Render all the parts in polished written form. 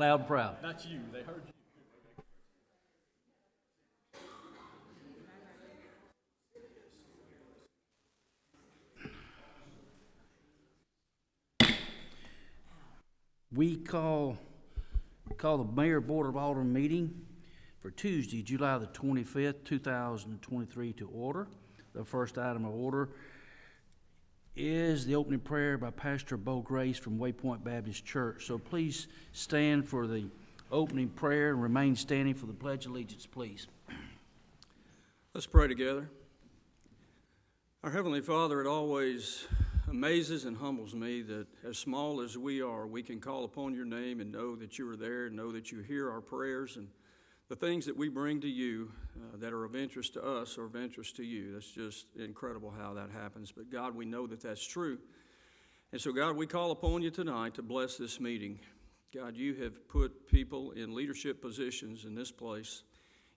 loud and proud. Not you, they heard you. We call the Mayor Board of Aldermen meeting for Tuesday, July the 25th, 2023 to order. The first item of order is the opening prayer by Pastor Bo Grace from Waypoint Baptist Church. So please stand for the opening prayer and remain standing for the Pledge of Allegiance, please. Let's pray together. Our Heavenly Father, it always amazes and humbles me that as small as we are, we can call upon your name and know that you are there, and know that you hear our prayers, and the things that we bring to you that are of interest to us are of interest to you. That's just incredible how that happens. But God, we know that that's true. And so God, we call upon you tonight to bless this meeting. God, you have put people in leadership positions in this place.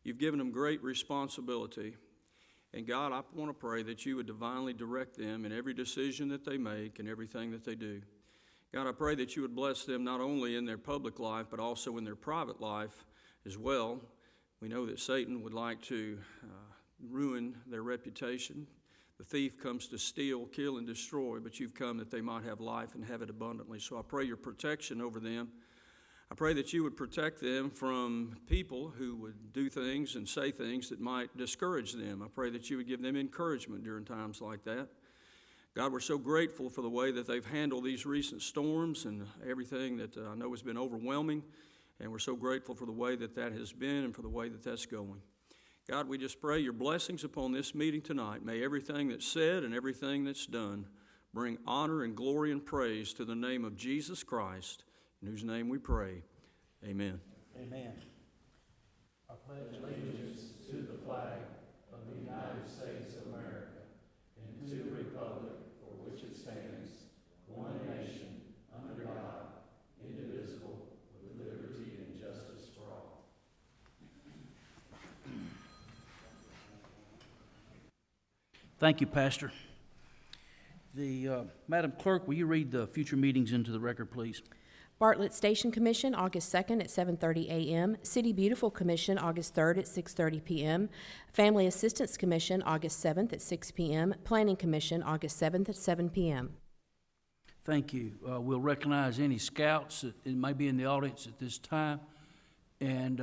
You've given them great responsibility. And God, I want to pray that you would divinely direct them in every decision that they make and everything that they do. God, I pray that you would bless them not only in their public life, but also in their private life as well. We know that Satan would like to ruin their reputation. The thief comes to steal, kill, and destroy, but you've come that they might have life and have it abundantly. So I pray your protection over them. I pray that you would protect them from people who would do things and say things that might discourage them. I pray that you would give them encouragement during times like that. God, we're so grateful for the way that they've handled these recent storms and everything that I know has been overwhelming. And we're so grateful for the way that that has been and for the way that that's going. God, we just pray your blessings upon this meeting tonight. May everything that's said and everything that's done bring honor and glory and praise to the name of Jesus Christ, in whose name we pray. Amen. Amen. I pledge allegiance to the flag of the United States of America and to the republic for which it stands, one nation, under God, indivisible, with liberty and justice for all. Thank you, Pastor. Madam Clerk, will you read the future meetings into the record, please? Bartlett Station Commission, August 2nd at 7:30 a.m. City Beautiful Commission, August 3rd at 6:30 p.m. Family Assistance Commission, August 7th at 6 p.m. Planning Commission, August 7th at 7 p.m. Thank you. We'll recognize any scouts that may be in the audience at this time, and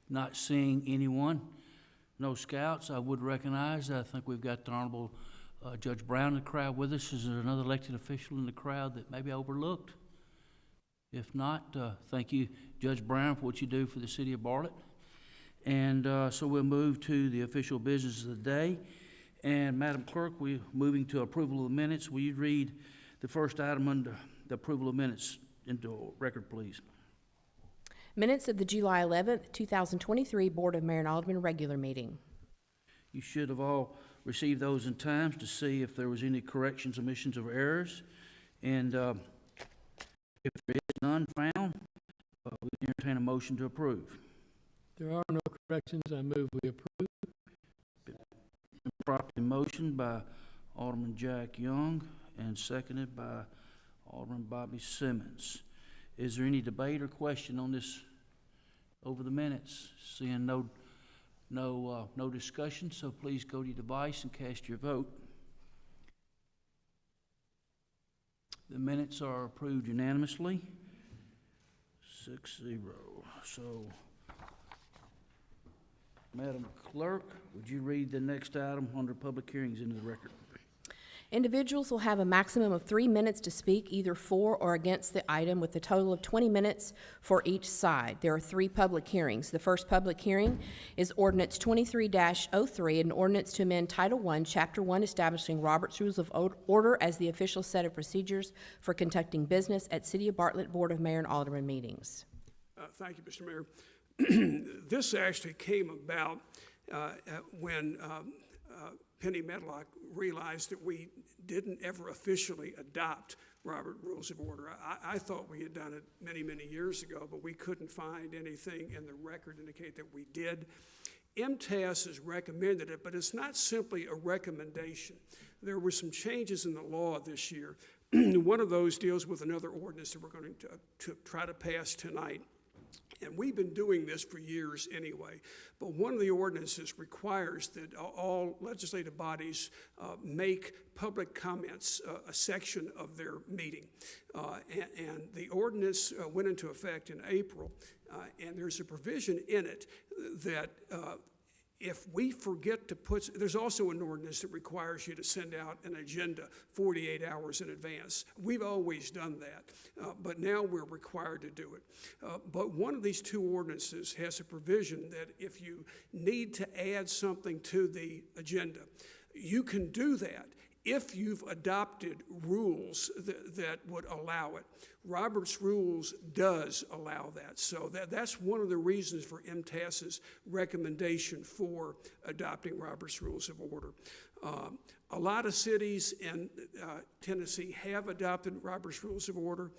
not seeing anyone. No scouts I would recognize. I think we've got the Honorable Judge Brown in the crowd with us. Is there another elected official in the crowd that may be overlooked? If not, thank you, Judge Brown, for what you do for the city of Bartlett. And so we'll move to the official business of the day. And Madam Clerk, we're moving to approval of the minutes. Will you read the first item under the approval of minutes into record, please? Minutes of the July 11th, 2023 Board of Mayor and Aldermen regular meeting. You should have all received those in time to see if there was any corrections, omissions, or errors. And if there is none found, we entertain a motion to approve. There are no corrections. I move we approve. Properly motioned by Alderman Jack Young and seconded by Alderman Bobby Simmons. Is there any debate or question on this over the minutes? Seeing no discussion, so please go to your device and cast your vote. The minutes are approved unanimously, 6-0. So, Madam Clerk, would you read the next item under public hearings into the record? Individuals will have a maximum of 3 minutes to speak either for or against the item, with a total of 20 minutes for each side. There are 3 public hearings. The first public hearing is Ordinance 23-03, an ordinance to amend Title I, Chapter 1, establishing Robert's Rules of Order as the official set of procedures for conducting business at City of Bartlett Board of Mayor and Aldermen meetings. Thank you, Mr. Mayor. This actually came about when Penny Medlock realized that we didn't ever officially adopt Robert Rules of Order. I thought we had done it many, many years ago, but we couldn't find anything in the record to indicate that we did. MTS has recommended it, but it's not simply a recommendation. There were some changes in the law this year. One of those deals with another ordinance that we're going to try to pass tonight. And we've been doing this for years anyway. But one of the ordinances requires that all legislative bodies make public comments a section of their meeting. And the ordinance went into effect in April, and there's a provision in it that if we forget to put, there's also an ordinance that requires you to send out an agenda 48 hours in advance. We've always done that, but now we're required to do it. But one of these two ordinances has a provision that if you need to add something to the agenda, you can do that if you've adopted rules that would allow it. Robert's Rules does allow that. So that's one of the reasons for MTS's recommendation for adopting Robert's Rules of Order. A lot of cities in Tennessee have adopted Robert's Rules of Order.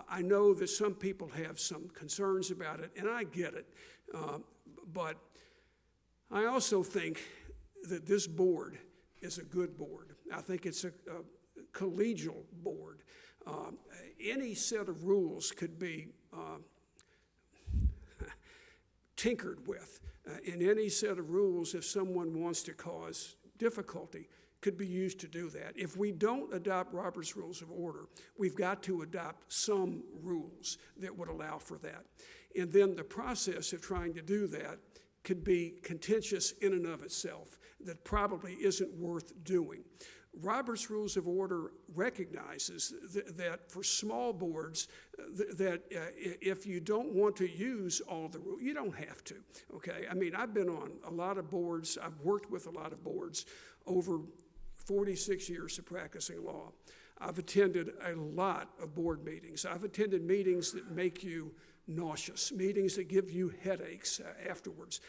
I know that some people have some concerns about it, and I get it. But I also think that this board is a good board. I think it's a collegial board. Any set of rules could be tinkered with. In any set of rules, if someone wants to cause difficulty, could be used to do that. If we don't adopt Robert's Rules of Order, we've got to adopt some rules that would allow for that. And then the process of trying to do that could be contentious in and of itself, that probably isn't worth doing. Robert's Rules of Order recognizes that for small boards, that if you don't want to use all the rules, you don't have to, okay? I mean, I've been on a lot of boards. I've worked with a lot of boards over 46 years of practicing law. I've attended a lot of board meetings. I've attended meetings that make you nauseous, meetings that give you headaches afterwards.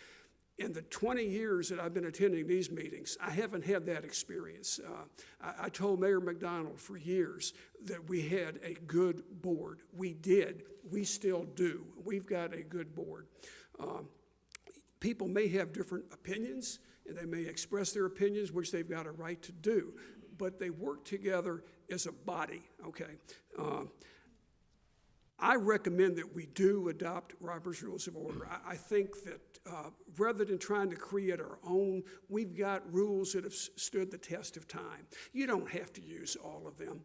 In the 20 years that I've been attending these meetings, I haven't had that experience. I told Mayor McDonald for years that we had a good board. We did. We still do. We've got a good board. People may have different opinions, and they may express their opinions, which they've got a right to do, but they work together as a body, okay? I recommend that we do adopt Robert's Rules of Order. I think that rather than trying to create our own, we've got rules that have stood the test of time. You don't have to use all of them.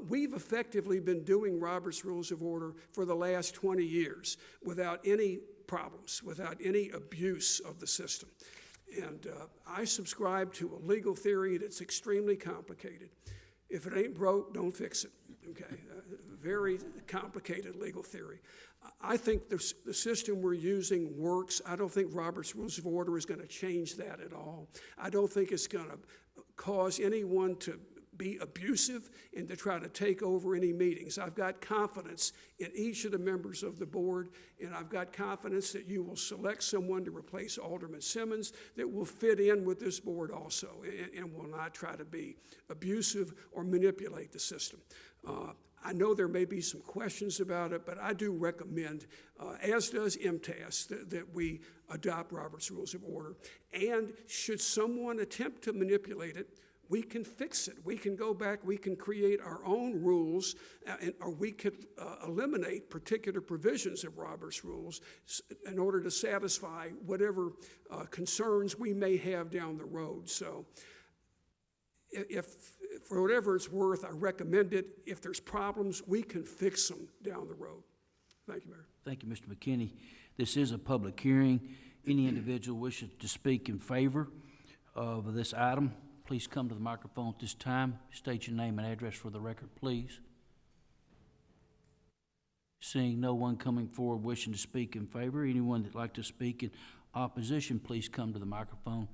We've effectively been doing Robert's Rules of Order for the last 20 years without any problems, without any abuse of the system. And I subscribe to a legal theory that's extremely complicated. If it ain't broke, don't fix it, okay? Very complicated legal theory. I think the system we're using works. I don't think Robert's Rules of Order is going to change that at all. I don't think it's going to cause anyone to be abusive and to try to take over any meetings. I've got confidence in each of the members of the board, and I've got confidence that you will select someone to replace Alderman Simmons that will fit in with this board also and will not try to be abusive or manipulate the system. I know there may be some questions about it, but I do recommend, as does MTS, that we adopt Robert's Rules of Order. And should someone attempt to manipulate it, we can fix it. We can go back, we can create our own rules, or we could eliminate particular provisions of Robert's Rules in order to satisfy whatever concerns we may have down the road. So if for whatever it's worth, I recommend it. If there's problems, we can fix them down the road. Thank you, Mayor. Thank you, Mr. McKinney. This is a public hearing. Any individual wishing to speak in favor of this item, please come to the microphone at this time. State your name and address for the record, please. Seeing no one coming forward wishing to speak in favor, anyone that'd like to speak in opposition, please come to the microphone.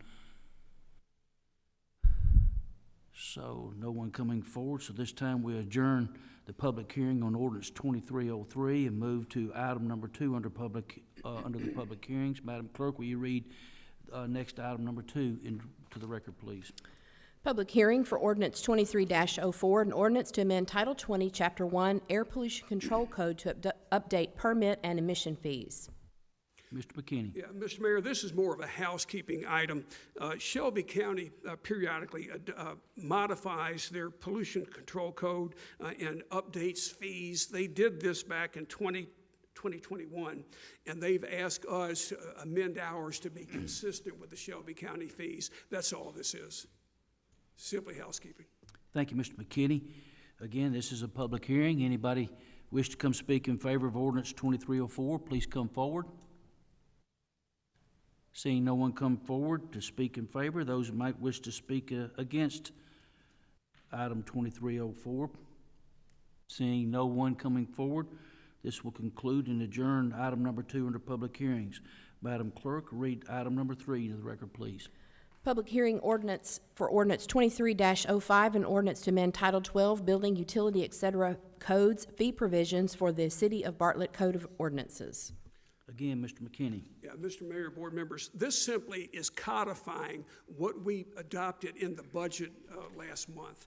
So no one coming forward, so this time we adjourn the public hearing on ordinance 2303 and move to item number 2 under the public hearings. Madam Clerk, will you read next item number 2 into the record, please? Public hearing for ordinance 23-04, an ordinance to amend Title 20, Chapter 1, Air Pollution Control Code to update permit and emission fees. Mr. McKinney. Yeah, Mr. Mayor, this is more of a housekeeping item. Shelby County periodically modifies their pollution control code and updates fees. They did this back in 2021, and they've asked us to amend ours to be consistent with the Shelby County fees. That's all this is, simply housekeeping. Thank you, Mr. McKinney. Again, this is a public hearing. Anybody wish to come speak in favor of ordinance 2304, please come forward. Seeing no one come forward to speak in favor, those who might wish to speak against item 2304. Seeing no one coming forward, this will conclude and adjourn item number 2 under public hearings. Madam Clerk, read item number 3 to the record, please. Public hearing ordinance for ordinance 23-05, an ordinance to amend Title 12, Building, Utility, etc. Codes, fee provisions for the City of Bartlett Code of Ordinances. Again, Mr. McKinney. Yeah, Mr. Mayor, board members, this simply is codifying what we adopted in the budget last month.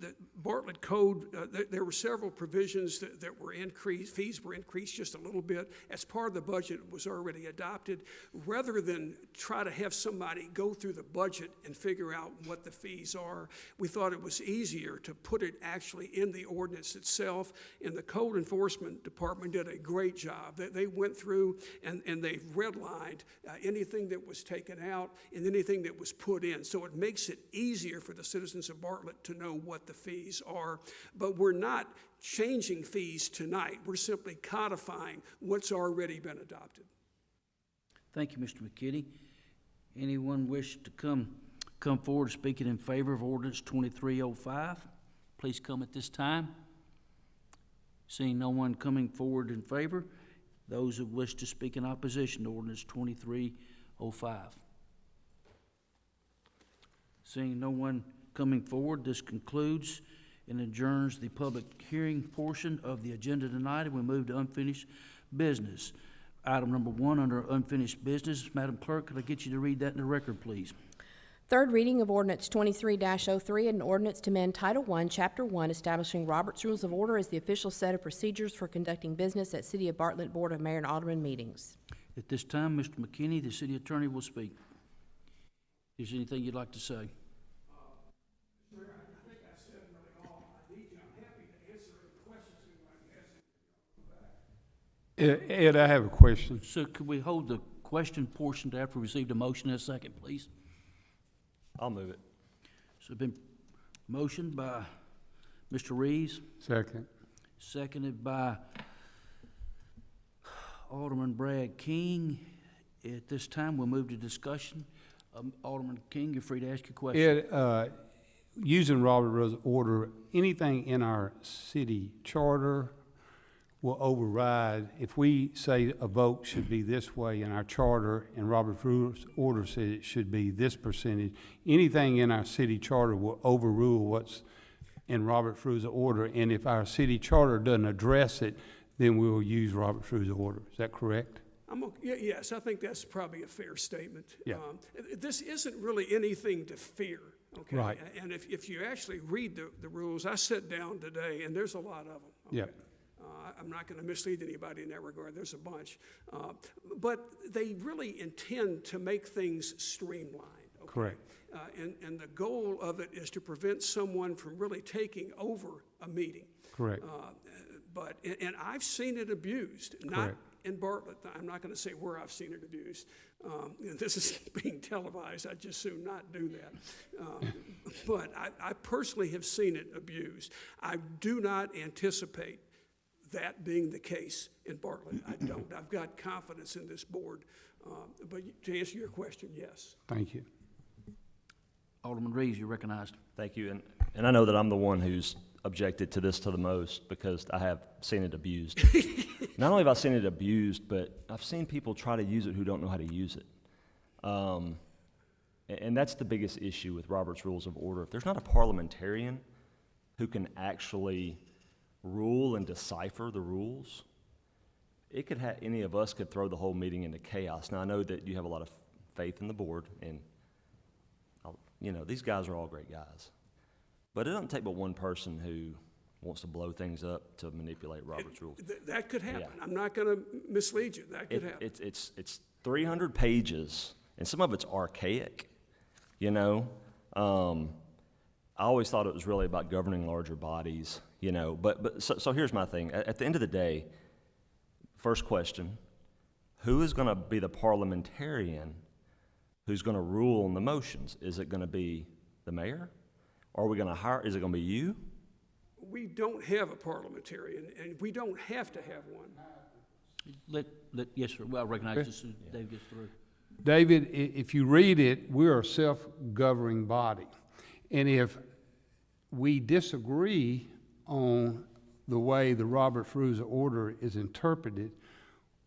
The Bartlett Code, there were several provisions that were increased, fees were increased just a little bit as part of the budget was already adopted. Rather than try to have somebody go through the budget and figure out what the fees are, we thought it was easier to put it actually in the ordinance itself, and the Code Enforcement Department did a great job. They went through and they redlined anything that was taken out and anything that was put in. So it makes it easier for the citizens of Bartlett to know what the fees are, but we're not changing fees tonight. We're simply codifying what's already been adopted. Thank you, Mr. McKinney. Anyone wish to come forward speaking in favor of ordinance 2305? Please come at this time. Seeing no one coming forward in favor, those who wish to speak in opposition to ordinance 2305. Seeing no one coming forward, this concludes and adjourns the public hearing portion of the agenda tonight, and we move to unfinished business. Item number 1 under unfinished business. Madam Clerk, could I get you to read that in the record, please? Third reading of ordinance 23-03, an ordinance to amend Title 1, Chapter 1, establishing Robert's Rules of Order as the official set of procedures for conducting business at City of Bartlett Board of Mayor and Aldermen meetings. At this time, Mr. McKinney, the city attorney, will speak. Is there anything you'd like to say? Ed, I have a question. So could we hold the question portion to after we received a motion in a second, please? I'll move it. So it's been motioned by Mr. Reeves, Second. seconded by Alderman Brad King. At this time, we'll move to discussion. Alderman King, you're free to ask your question. Ed, using Robert Rules of Order, anything in our city charter will override. If we say a vote should be this way in our charter and Robert's Rules of Order says it should be this percentage, anything in our city charter will overrule what's in Robert's Rules of Order. And if our city charter doesn't address it, then we will use Robert's Rules of Order. Is that correct? Yes, I think that's probably a fair statement. Yeah. This isn't really anything to fear, okay? Right. And if you actually read the rules, I sat down today, and there's a lot of them. Okay? Yeah. I'm not going to mislead anybody in that regard. There's a bunch. But they really intend to make things streamlined. Okay? Correct. And the goal of it is to prevent someone from really taking over a meeting. Correct. And I've seen it abused, not Correct. in Bartlett. I'm not going to say where I've seen it abused. This is being televised. I'd just soon not do that. But I personally have seen it abused. I do not anticipate that being the case in Bartlett. I don't. I've got confidence in this board. But to answer your question, yes. Thank you. Alderman Reeves, you're recognized. Thank you. And I know that I'm the one who's objected to this to the most because I have seen it abused. Not only have I seen it abused, but I've seen people try to use it who don't know how to use it. And that's the biggest issue with Robert's Rules of Order. If there's not a parliamentarian who can actually rule and decipher the rules, it could have any of us could throw the whole meeting into chaos. Now I know that you have a lot of faith in the board, and you know these guys are all great guys, but it doesn't take but one person who wants to blow things up to manipulate Robert's rules. That could happen. Yeah. I'm not going to mislead you. That could happen. It's 300 pages, and some of it's archaic, you know? I always thought it was really about governing larger bodies, you know? So here's my thing. At the end of the day, first question, who is going to be the parliamentarian who's going to rule on the motions? Is it going to be the mayor? Or are we going to hire, is it going to be you? We don't have a parliamentarian, and we don't have to have one. Yes, sir, well, I recognize this as Dave gets through. David, if you read it, we're a self-governing body. And if we disagree on the way the Robert's Rules of Order is interpreted,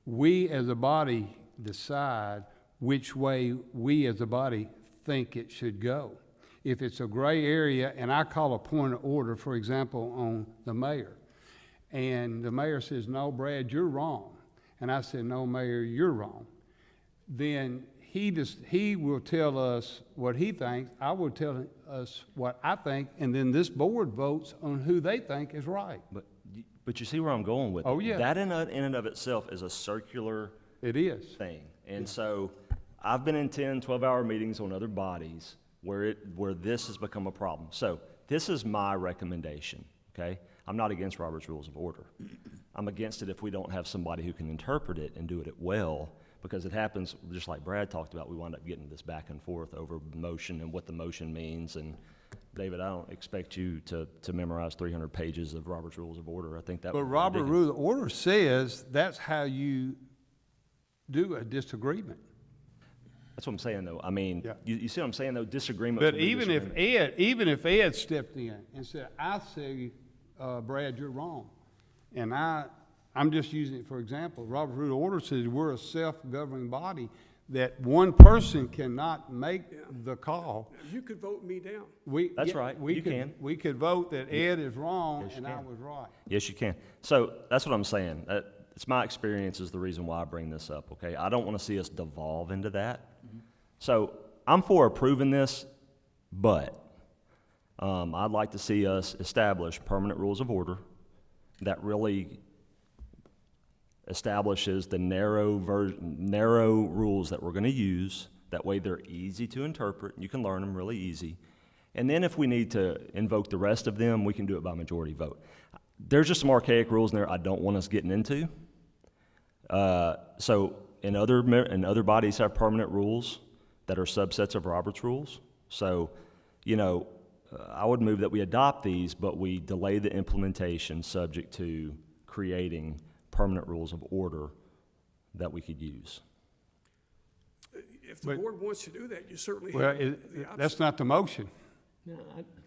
we as a body decide which way we as a body think it should go. If it's a gray area, and I call a point of order, for example, on the mayor, and the mayor says, no, Brad, you're wrong, and I said, no, Mayor, you're wrong, then he will tell us what he thinks, I will tell us what I think, and then this board votes on who they think is right. But you see where I'm going with it? Oh, yeah. That in and of itself is a circular It is. thing. And so I've been in 10, 12-hour meetings on other bodies where this has become a problem. So this is my recommendation, okay? I'm not against Robert's Rules of Order. I'm against it if we don't have somebody who can interpret it and do it well, because it happens, just like Brad talked about, we wind up getting this back and forth over motion and what the motion means. And David, I don't expect you to memorize 300 pages of Robert's Rules of Order. I think that But would be Robert's ridiculous. Rules of Order says that's how you do a disagreement. That's what I'm saying, though. I mean, Yeah. you see what I'm saying, though? Disagreement. But even if Ed stepped in and said, I say, Brad, you're wrong, and I'm just using it for example, Robert's Rule of Order says we're a self-governing body, that one person cannot make the call. You could vote me down. That's right. You can. We could vote that Ed is wrong Yes, you and I can. was right. Yes, you can. So that's what I'm saying. It's my experience is the reason why I bring this up, okay? I don't want to see us devolve into that. So I'm for approving this, but I'd like to see us establish permanent rules of order that really establishes the narrow rules that we're going to use. That way they're easy to interpret. You can learn them really easy. And then if we need to invoke the rest of them, we can do it by majority vote. There's just some archaic rules in there I don't want us getting into. So in other bodies have permanent rules that are subsets of Robert's rules. So, you know, I would move that we adopt these, but we delay the implementation subject to creating permanent rules of order that we could use. If the But- board wants to do that, you certainly Well, have the option. that's not the motion. The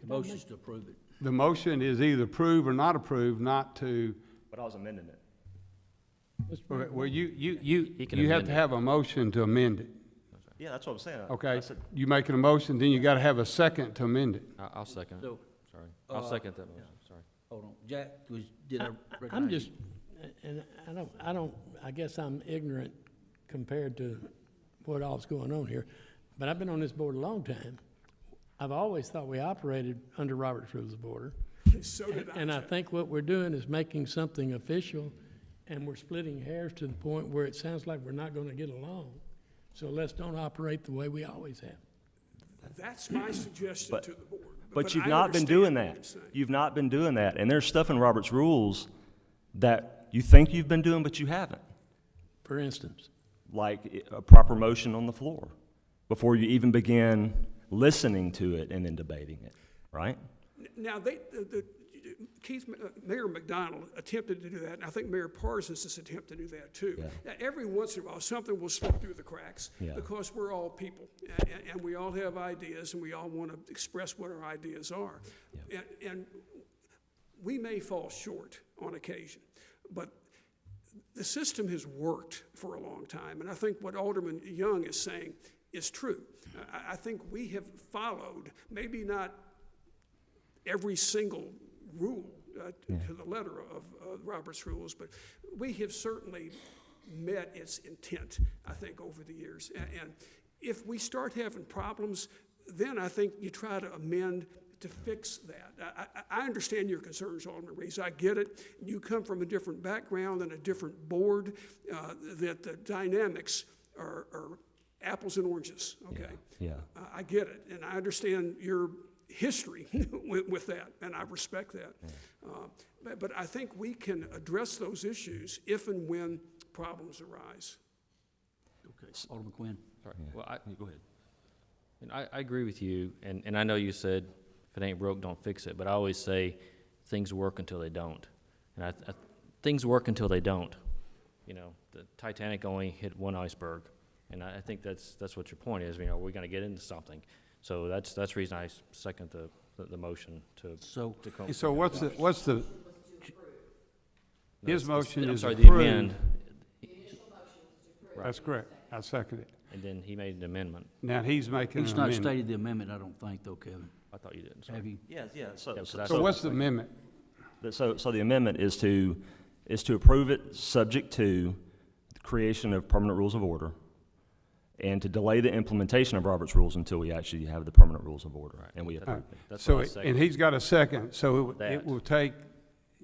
motion's to approve it. The motion is either approve or not approve, not to, But I was amending it. well, you can have amend to it. have a motion to amend it. Yeah, that's what I'm saying. Okay, I said, you making a motion, then you gotta have a second to amend it. I'll second it. So, Sorry. I'll second that motion, sorry. hold on, Jack, did I recognize I'm you? just, and I guess I'm ignorant compared to what all's going on here, but I've been on this board a long time. I've always thought we operated under Robert's Rules of Order. So did I. And I think what we're doing is making something official, and we're splitting hairs to the point where it sounds like we're not gonna get along. So let's don't operate the way we always have. That's my suggestion to the board. But you've I not been understand doing what you're that. saying. You've not been doing that. And there's stuff in Robert's rules that you think you've been doing, but you haven't. For instance, Like a proper motion on the floor before you even begin listening to it and then debating it, right? Now, Mayor McDonald attempted to do that, and I think Mayor Parsons has attempted to do that too. Yeah. Now, every once in a while, something will slip through the cracks Yeah. because we're all people, and we all have ideas, and we all want to express what our ideas are. And we may fall short on occasion, but the system has worked for a long time, and I think what Alderman Young is saying is true. I think we have followed, maybe not every single rule to the letter of Robert's Rules, but we have certainly met its intent, I think, over the years. And if we start having problems, then I think you try to amend to fix that. I understand your concerns, Alderman Reese. I get it. You come from a different background and a different board, that the dynamics are apples and oranges, okay? Yeah. I get it, and I understand your history with that, and I respect that. But I think we can address those issues if and when problems arise. Okay, Alderman Quinn. Sorry. Well, Go ahead. and I agree with you, and I know you said if it ain't broke, don't fix it, but I always say things work until they don't. And things work until they don't. You know, the Titanic only hit one iceberg, and I think that's what your point is. You know, we're going to get into something. So that's the reason I second the motion to. So, So what's the, his motion I'm is sorry, the approved. amend, That's correct. I second it. and then he made an amendment. Now, he's making an he's not amendment. stated the amendment, I don't think, though, Kevin. I thought you did. Sorry. Have you? Yeah. So that's- So what's the amendment? So the amendment is to approve it subject to the creation of permanent rules of order and to delay the implementation of Robert's rules until we actually have the permanent rules of order, and we approve it. That's So, what I and second. he's got a second, so it That. will take,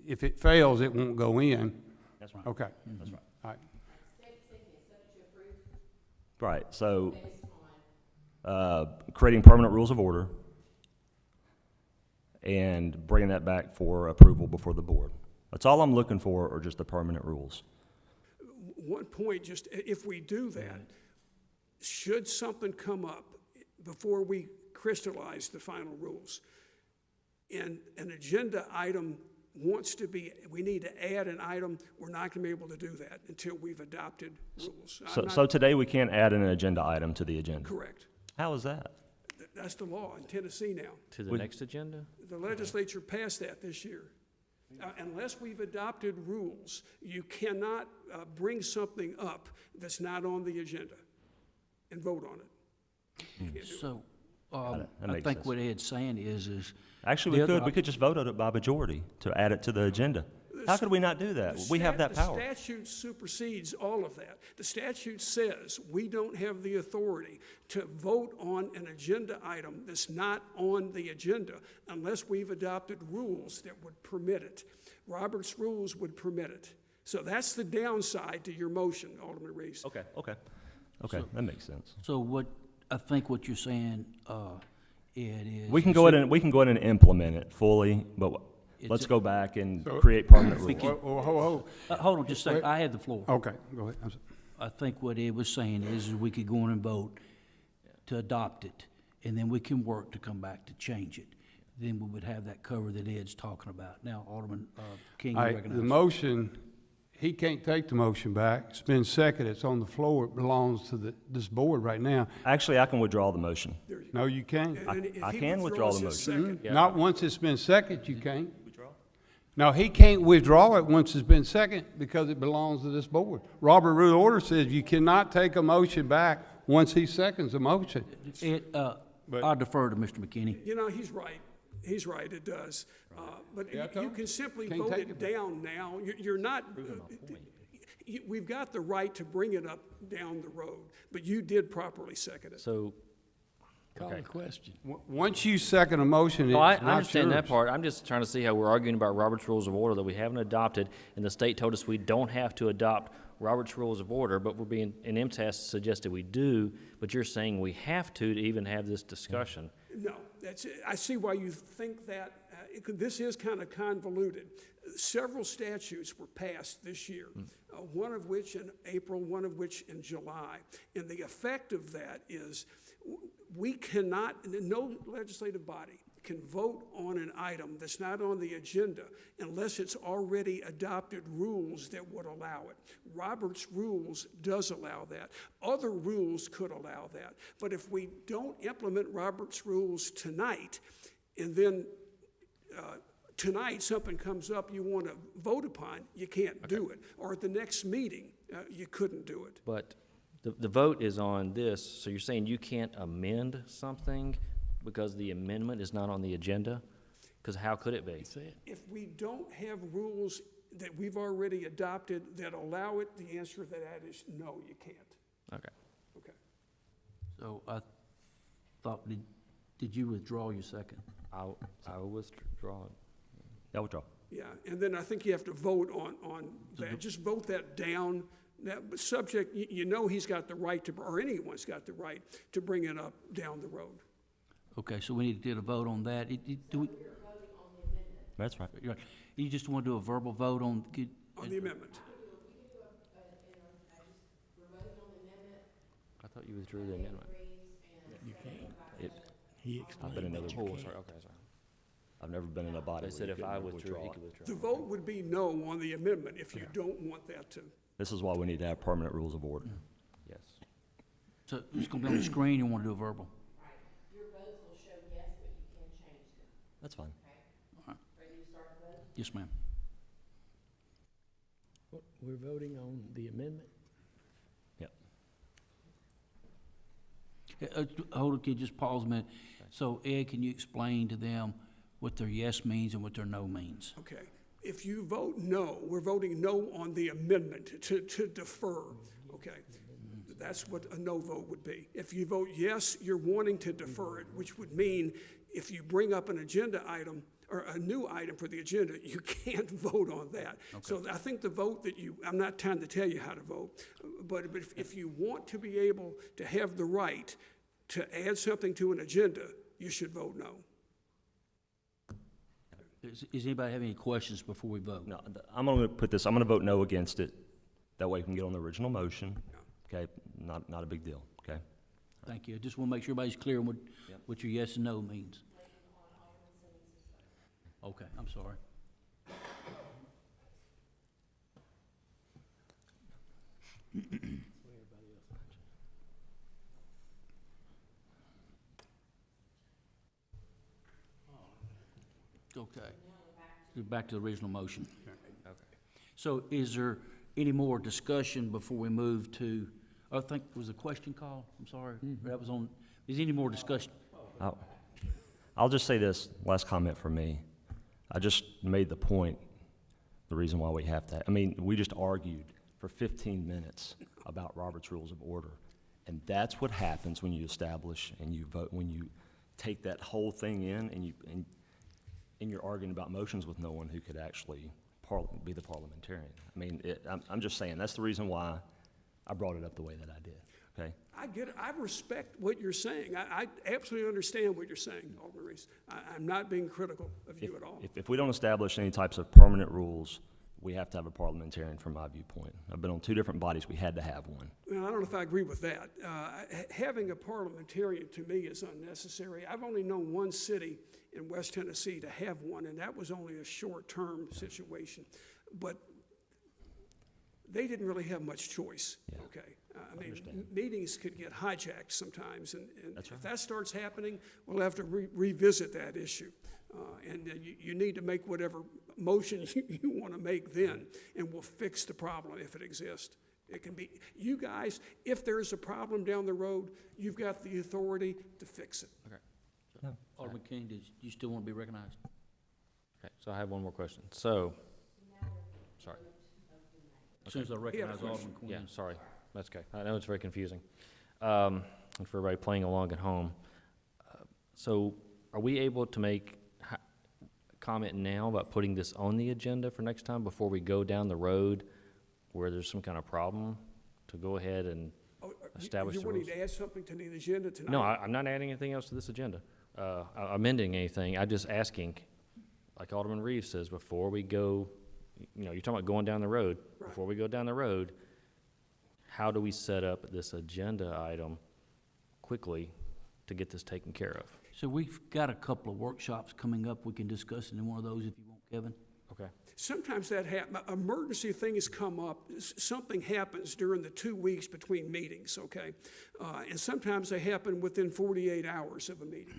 if it fails, it won't go in. That's right. Okay. That's right. All right. Right, so, creating permanent rules of order and bringing that back for approval before the board. That's all I'm looking for, are just the permanent rules. One point, just if we do that, should something come up before we crystallize the final rules, and an agenda item wants to be, we need to add an item, we're not going to be able to do that until we've adopted rules. I'm not- So today, we can't add an agenda item to the agenda. Correct. How is that? That's the law in Tennessee now. To the next agenda? The legislature passed that this year. Unless we've adopted rules, you cannot bring something up that's not on the agenda and vote on it. You can't do it. So, That I makes think sense. what Ed's saying is Actually, The other we could just vote on it by majority to add it to the agenda. How could we not do that? We have that power. The statute supersedes all of that. The statute says we don't have the authority to vote on an agenda item that's not on the agenda unless we've adopted rules that would permit it. Robert's rules would permit it. So that's the downside to your motion, Alderman Reese. Okay, that makes sense. so what, I think what you're saying, Ed, is. We can go ahead and implement it fully, but let's It's- go back and create permanent rules. Hold on just a second, I had the floor. Okay, go ahead. I'm sorry. I think what Ed was saying is we could go in and vote to adopt it, and then we can work to come back to change it. Then we would have that cover that Ed's talking about. Now, Alderman King, you All right, recognize. the motion, he can't take the motion back. It's been seconded. It's on the floor. It belongs to this board right now. Actually, I can withdraw the motion. No, you can't. And if I he can withdraw the withdraws his motion. second, Not once it's been seconded, you can't. No, he can't withdraw it once it's been seconded because it belongs to this board. Robert Rule of Order says you cannot take a motion back once he seconds a motion. Ed, I'll defer to Mr. McKinney. You know, he's right. He's right, it does. But Yeah, I told you him. can simply Can't vote take it it down now. You're not, we've got the right to bring it up down the road, but you did properly second it. So, Call Okay. the question. Once you second a motion, it's no, I not understand that yours. part. I'm just trying to see how we're arguing about Robert's Rules of Order that we haven't adopted, and the state told us we don't have to adopt Robert's Rules of Order, but we're being, and MTS suggested we do, but you're saying we have to even have this discussion. No, I see why you think that. This is kind of convoluted. Several statutes were passed this year, one of which in April, one of which in July. And the effect of that is we cannot, no legislative body can vote on an item that's not on the agenda unless it's already adopted rules that would allow it. Robert's rules does allow that. Other rules could allow that. But if we don't implement Robert's rules tonight, and then tonight something comes up you want to vote upon, you can't do it. Or at the next meeting, you couldn't do it. But the vote is on this, so you're saying you can't amend something because the amendment is not on the agenda? Because how could it be? Say it. If we don't have rules that we've already adopted that allow it, the answer to that is no, you can't. Okay. Okay. So I thought, Did you withdraw your second? I will withdraw it. Yeah, withdraw. Yeah, and then I think you have to vote on that, just vote that down, that subject, you know he's got the right to, or anyone's got the right to bring it up down the road. Okay, so we need to get a vote on that. Do we, That's right. you just want to do a verbal vote on? On the amendment. I thought you withdrew the amendment. You can't. It, He I've explained been in that other you boards. can't. Sorry, okay, sorry. I've never been in a body They where said you if I couldn't withdrew, he withdraw could it. withdraw. The vote would be no on the amendment if you don't want that to. This is why we need to have permanent rules of order. Yes. So it's gonna be on the screen, you wanna do a verbal? Right. Your votes will show yes, but you can change them, That's fine. okay? Ready to start the vote? Yes, ma'am. We're voting on the amendment? Yep. Hold it, can you just pause a minute? So Ed, can you explain to them what their yes means and what their no means? Okay, if you vote no, we're voting no on the amendment to defer, okay? That's what a no vote would be. If you vote yes, you're wanting to defer it, which would mean if you bring up an agenda item or a new item for the agenda, you can't vote on that. So I think the vote that I'm not trying to tell you how to vote, but if you want to be able to have the right to add something to an agenda, you should vote no. Does anybody have any questions before we vote? No, I'm gonna put this, I'm gonna vote no against it. That way we can get on the original motion. Okay, not a big deal, okay? Thank you. I just wanna make sure everybody's clear on what your yes and no means. Okay, I'm sorry. Okay. Back to the original motion. Okay. So is there any more discussion before we move to, I think, was a question call? I'm sorry, that was on, is any more discussion? I'll just say this, last comment from me. I just made the point, the reason why we have to, I mean, we just argued for 15 minutes about Robert's Rules of Order. And that's what happens when you establish and you vote, when you take that whole thing in and you're arguing about motions with no one who could actually be the parliamentarian. I mean, I'm just saying, that's the reason why I brought it up the way that I did, okay? I get it. I respect what you're saying. I absolutely understand what you're saying, Alderman Reese. I'm not being critical of you at all. If we don't establish any types of permanent rules, we have to have a parliamentarian from my viewpoint. I've been on 2 different bodies, we had to have one. Well, I don't know if I agree with that. Having a parliamentarian, to me, is unnecessary. I've only known one city in West Tennessee to have one, and that was only a short-term situation. But they didn't really have much choice, Yeah. okay? I mean, meetings could get hijacked sometimes, and That's if right. that starts happening, we'll have to revisit that issue. And you need to make whatever motion you want to make then, and we'll fix the problem if it exists. It can be, you guys, if there's a problem down the road, you've got the authority to fix it. Okay. Alderman King, did you still want to be recognized? Okay, so I have one more question. So, sorry. As soon as I recognize Alderman Yeah, Quinn. sorry. That's okay. I know it's very confusing. And for everybody playing along at home. So are we able to make comment now about putting this on the agenda for next time before we go down the road where there's some kind of problem to go ahead and establish You the wanting rules? to add something to the agenda tonight? No, I'm not adding anything else to this agenda, amending anything. I'm just asking, like Alderman Reeves says, before we go, you know, you're talking about going down the road. Right. Before we go down the road, how do we set up this agenda item quickly to get this taken care of? So we've got a couple of workshops coming up. We can discuss it in one of those if you want, Kevin. Okay. Sometimes that emergency things come up, something happens during the 2 weeks between meetings, okay? And sometimes they happen within 48 hours of a meeting.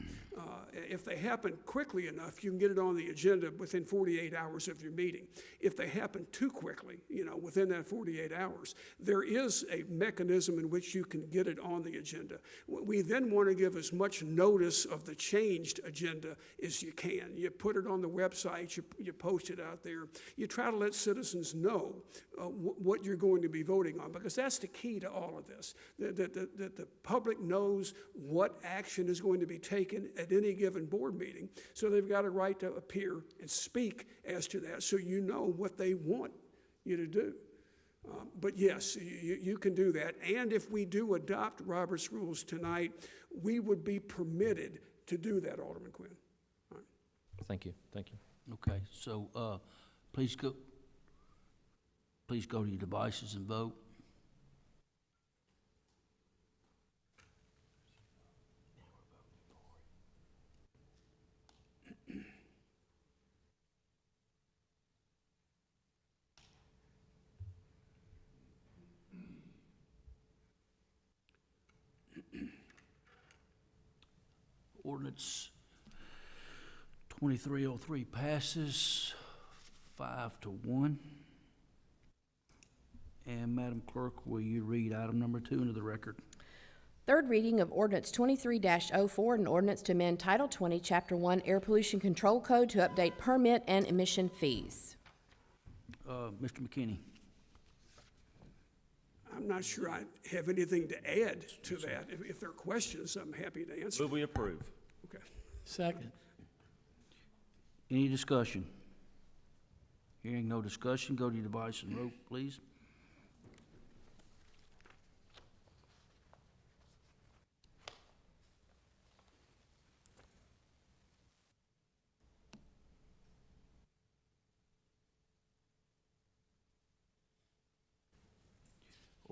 If they happen quickly enough, you can get it on the agenda within 48 hours of your meeting. If they happen too quickly, you know, within that 48 hours, there is a mechanism in which you can get it on the agenda. We then want to give as much notice of the changed agenda as you can. You put it on the website, you post it out out there, you try to let citizens know what you're going to be voting on, because that's the key to all of this, that the public knows what action is going to be taken at any given board meeting, so they've got a right to appear and speak as to that, so you know what they want you to do. But yes, you can do that. And if we do adopt Robert's rules tonight, we would be permitted to do that, Alderman Quinn. All right. Thank you, thank you. Okay, so, please go to your devices and vote. Ordinance 2303 passes 5-1. And Madam Clerk, will you read item number 2 into the record? Third reading of ordinance 23-04, an ordinance to amend Title 20, Chapter 1, Air Pollution Control Code to update permit and emission fees. Mr. McKinney. I'm not sure I have anything to add to that. If there are questions, I'm happy to answer. Move we approve. Okay. Second. Any discussion? Hearing no discussion, go to your device and vote, please.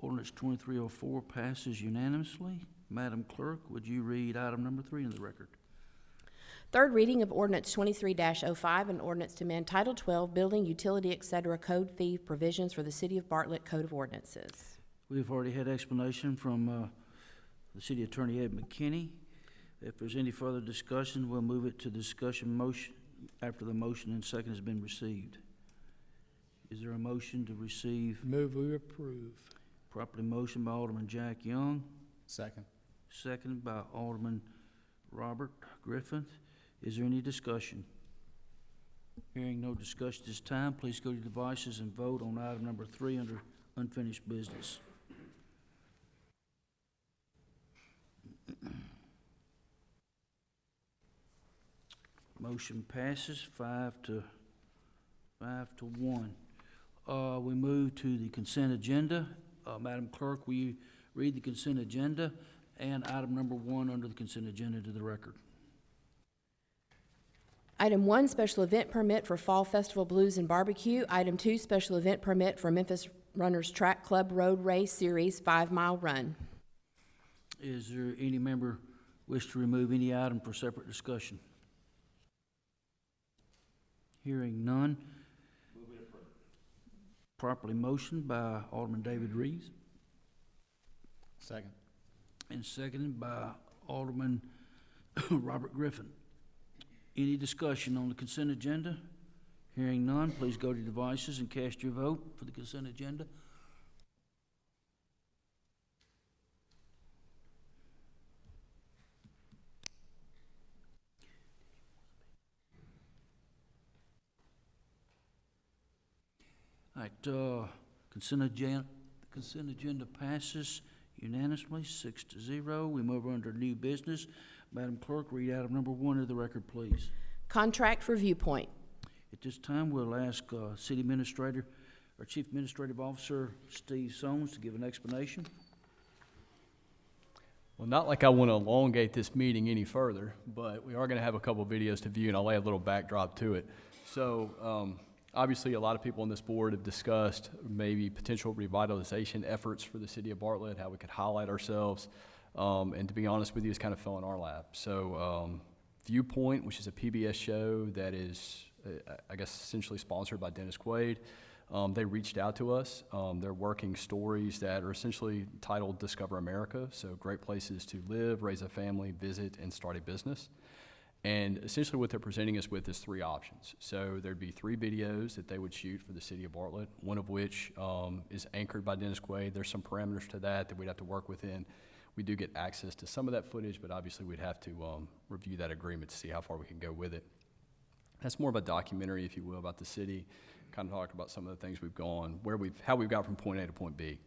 Ordinance 2304 passes unanimously. Madam Clerk, would you read item number 3 into the record? Third reading of ordinance 23-05, an ordinance to amend Title 12, Building, Utility, etc., Code Fee Provisions for the City of Bartlett Code of Ordinances. We've already had explanation from the City Attorney Ed McKinney. If there's any further discussion, we'll move it to discussion motion after the motion and second has been received. Is there a motion to receive? Move we approve. Properly motion by Alderman Jack Young, Second. seconded by Alderman Robert Griffin. Is there any discussion? Hearing no discussion this time, please go to your devices and vote on item number 3 under unfinished business. Motion passes 5-1. We move to the consent agenda. Madam Clerk, will you read the consent agenda and item number 1 under the consent agenda to the record? Item 1, special event permit for Fall Festival Blues and Barbecue. Item 2, special event permit for Memphis Runners Track Club Road Race Series 5-mile run. Is there any member wish to remove any item for separate discussion? Hearing none. Properly motioned by Alderman David Reeves Second. and seconded by Alderman Robert Griffin. Any discussion on the consent agenda? Hearing none, please go to your devices and cast your vote for the consent agenda. All right, consent agenda passes unanimously, 6-0. We move on to new business. Madam Clerk, read item number 1 of the record, please. Contract for Viewpoint. At this time, we'll ask City Administrator, or Chief Administrative Officer Steve Soames to give an explanation. Well, not like I want to elongate this meeting any further, but we are going to have a couple videos to view, and I'll lay a little backdrop to it. So, obviously, a lot of people on this board have discussed maybe potential revitalization efforts for the city of Bartlett, how we could highlight ourselves, and to be honest with you, it's kind of fell in our lap. So, Viewpoint, which is a PBS show that is, I guess, essentially sponsored by Dennis Quaid, they reached out to us. They're working stories that are essentially titled Discover America, so great places to live, raise a family, visit, and start a business. And essentially what they're presenting us with is 3 options. So there'd be 3 videos that they would shoot for the city of Bartlett, one of which is anchored by Dennis Quaid. There's some parameters to that we'd have to work within. We do get access to some of that footage, but obviously we'd have to review that agreement to see how far we can go with it. That's more of a documentary, if you will, about the city, kind of talk about some of the things we've gone, how we've got from point A to point B.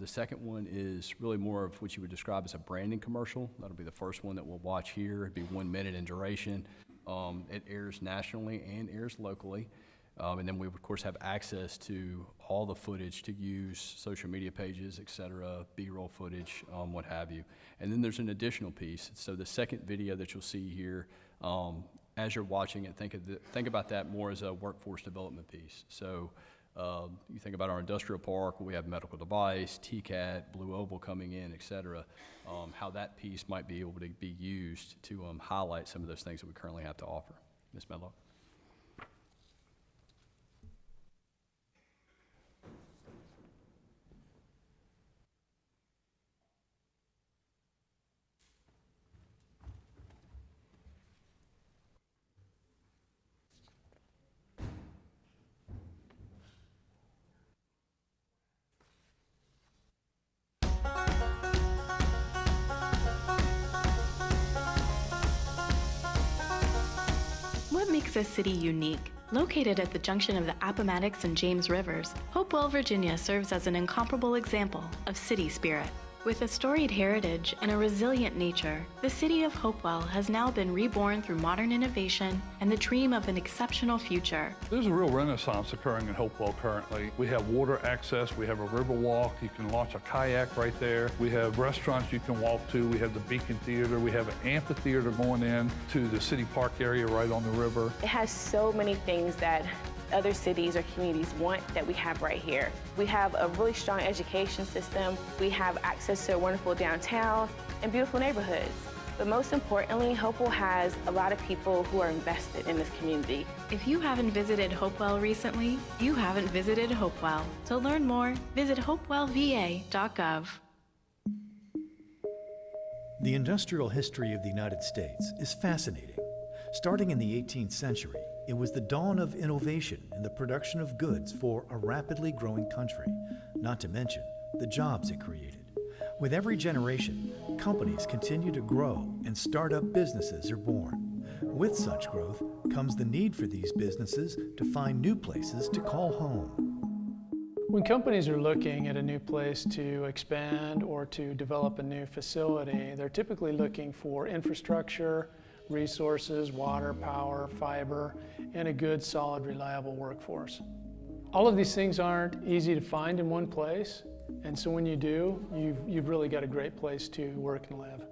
The second one is really more of what you would describe as a branding commercial. That'll be the first one that we'll watch here. It'd be 1 minute in duration. It airs nationally and airs locally. And then we, of course, have access to all the footage to use, social media pages, et cetera, B-roll footage, what have you. And then there's an additional piece. So the second video that you'll see here, as you're watching it, think about that more as a workforce development piece. So you think about our industrial park, where we have medical device, TCAT, Blue Oval coming in, et cetera, how that piece might be able to be used to highlight some of those things that we currently have to offer. Ms. Medlock? What makes this city unique? Located at the junction of the Appomattox and James Rivers, Hopewell, Virginia serves as an incomparable example of city spirit. With a storied heritage and a resilient nature, the city of Hopewell has now been reborn through modern innovation and the dream of an exceptional future. There's a real renaissance occurring in Hopewell currently. We have water access, we have a river walk, you can launch a kayak right there. We have restaurants you can walk to, we have the Beacon Theater, we have an amphitheater going in to the city park area right on the river. It has so many things that other cities or communities want that we have right here. We have a really strong education system. We have access to a wonderful downtown and beautiful neighborhoods. But most importantly, Hopewell has a lot of people who are invested in this community. If you haven't visited Hopewell recently, you haven't visited Hopewell. To learn more, visit hopewellva.gov. The industrial history of the United States is fascinating. Starting in the 18th century, it was the dawn of innovation in the production of goods for a rapidly growing country, not to mention the jobs it created. With every generation, companies continue to grow and start-up businesses are born. With such growth comes the need for these businesses to find new places to call home. When companies are looking at a new place to expand or to develop a new facility, they're typically looking for infrastructure, resources, water, power, fiber, and a good, solid, reliable workforce. All of these things aren't easy to find in one place, and so when you do, you've really got a great place to work and live.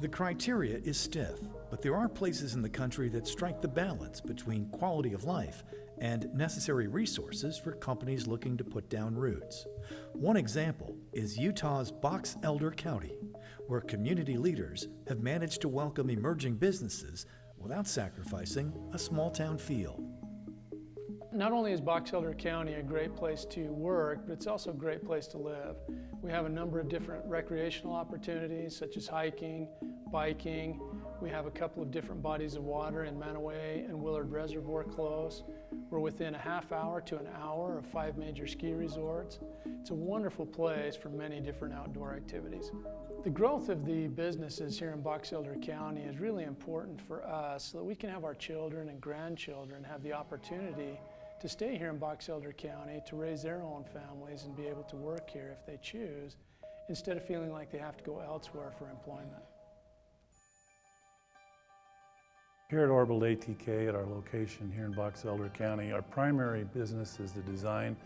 The criteria is stiff, but there are places in the country that strike the balance between quality of life and necessary resources for companies looking to put down roots. One example is Utah's Box Elder County, where community leaders have managed to welcome emerging businesses without sacrificing a small-town feel. Not only is Box Elder County a great place to work, but it's also a great place to live. We have a number of different recreational opportunities, such as hiking, biking. We have a couple of different bodies of water in Manaway and Willard Reservoir close. We're within a half hour to an hour of 5 major ski resorts. It's a wonderful place for many different outdoor activities. The growth of the businesses here in Box Elder County is really important for us so that we can have our children and grandchildren have the opportunity to stay here in Box Elder County, to raise their own families and be able to work here if they choose, instead of feeling like they have to go elsewhere for employment. Here at Orbital ATK at our location here in Box Elder County, our primary business is the design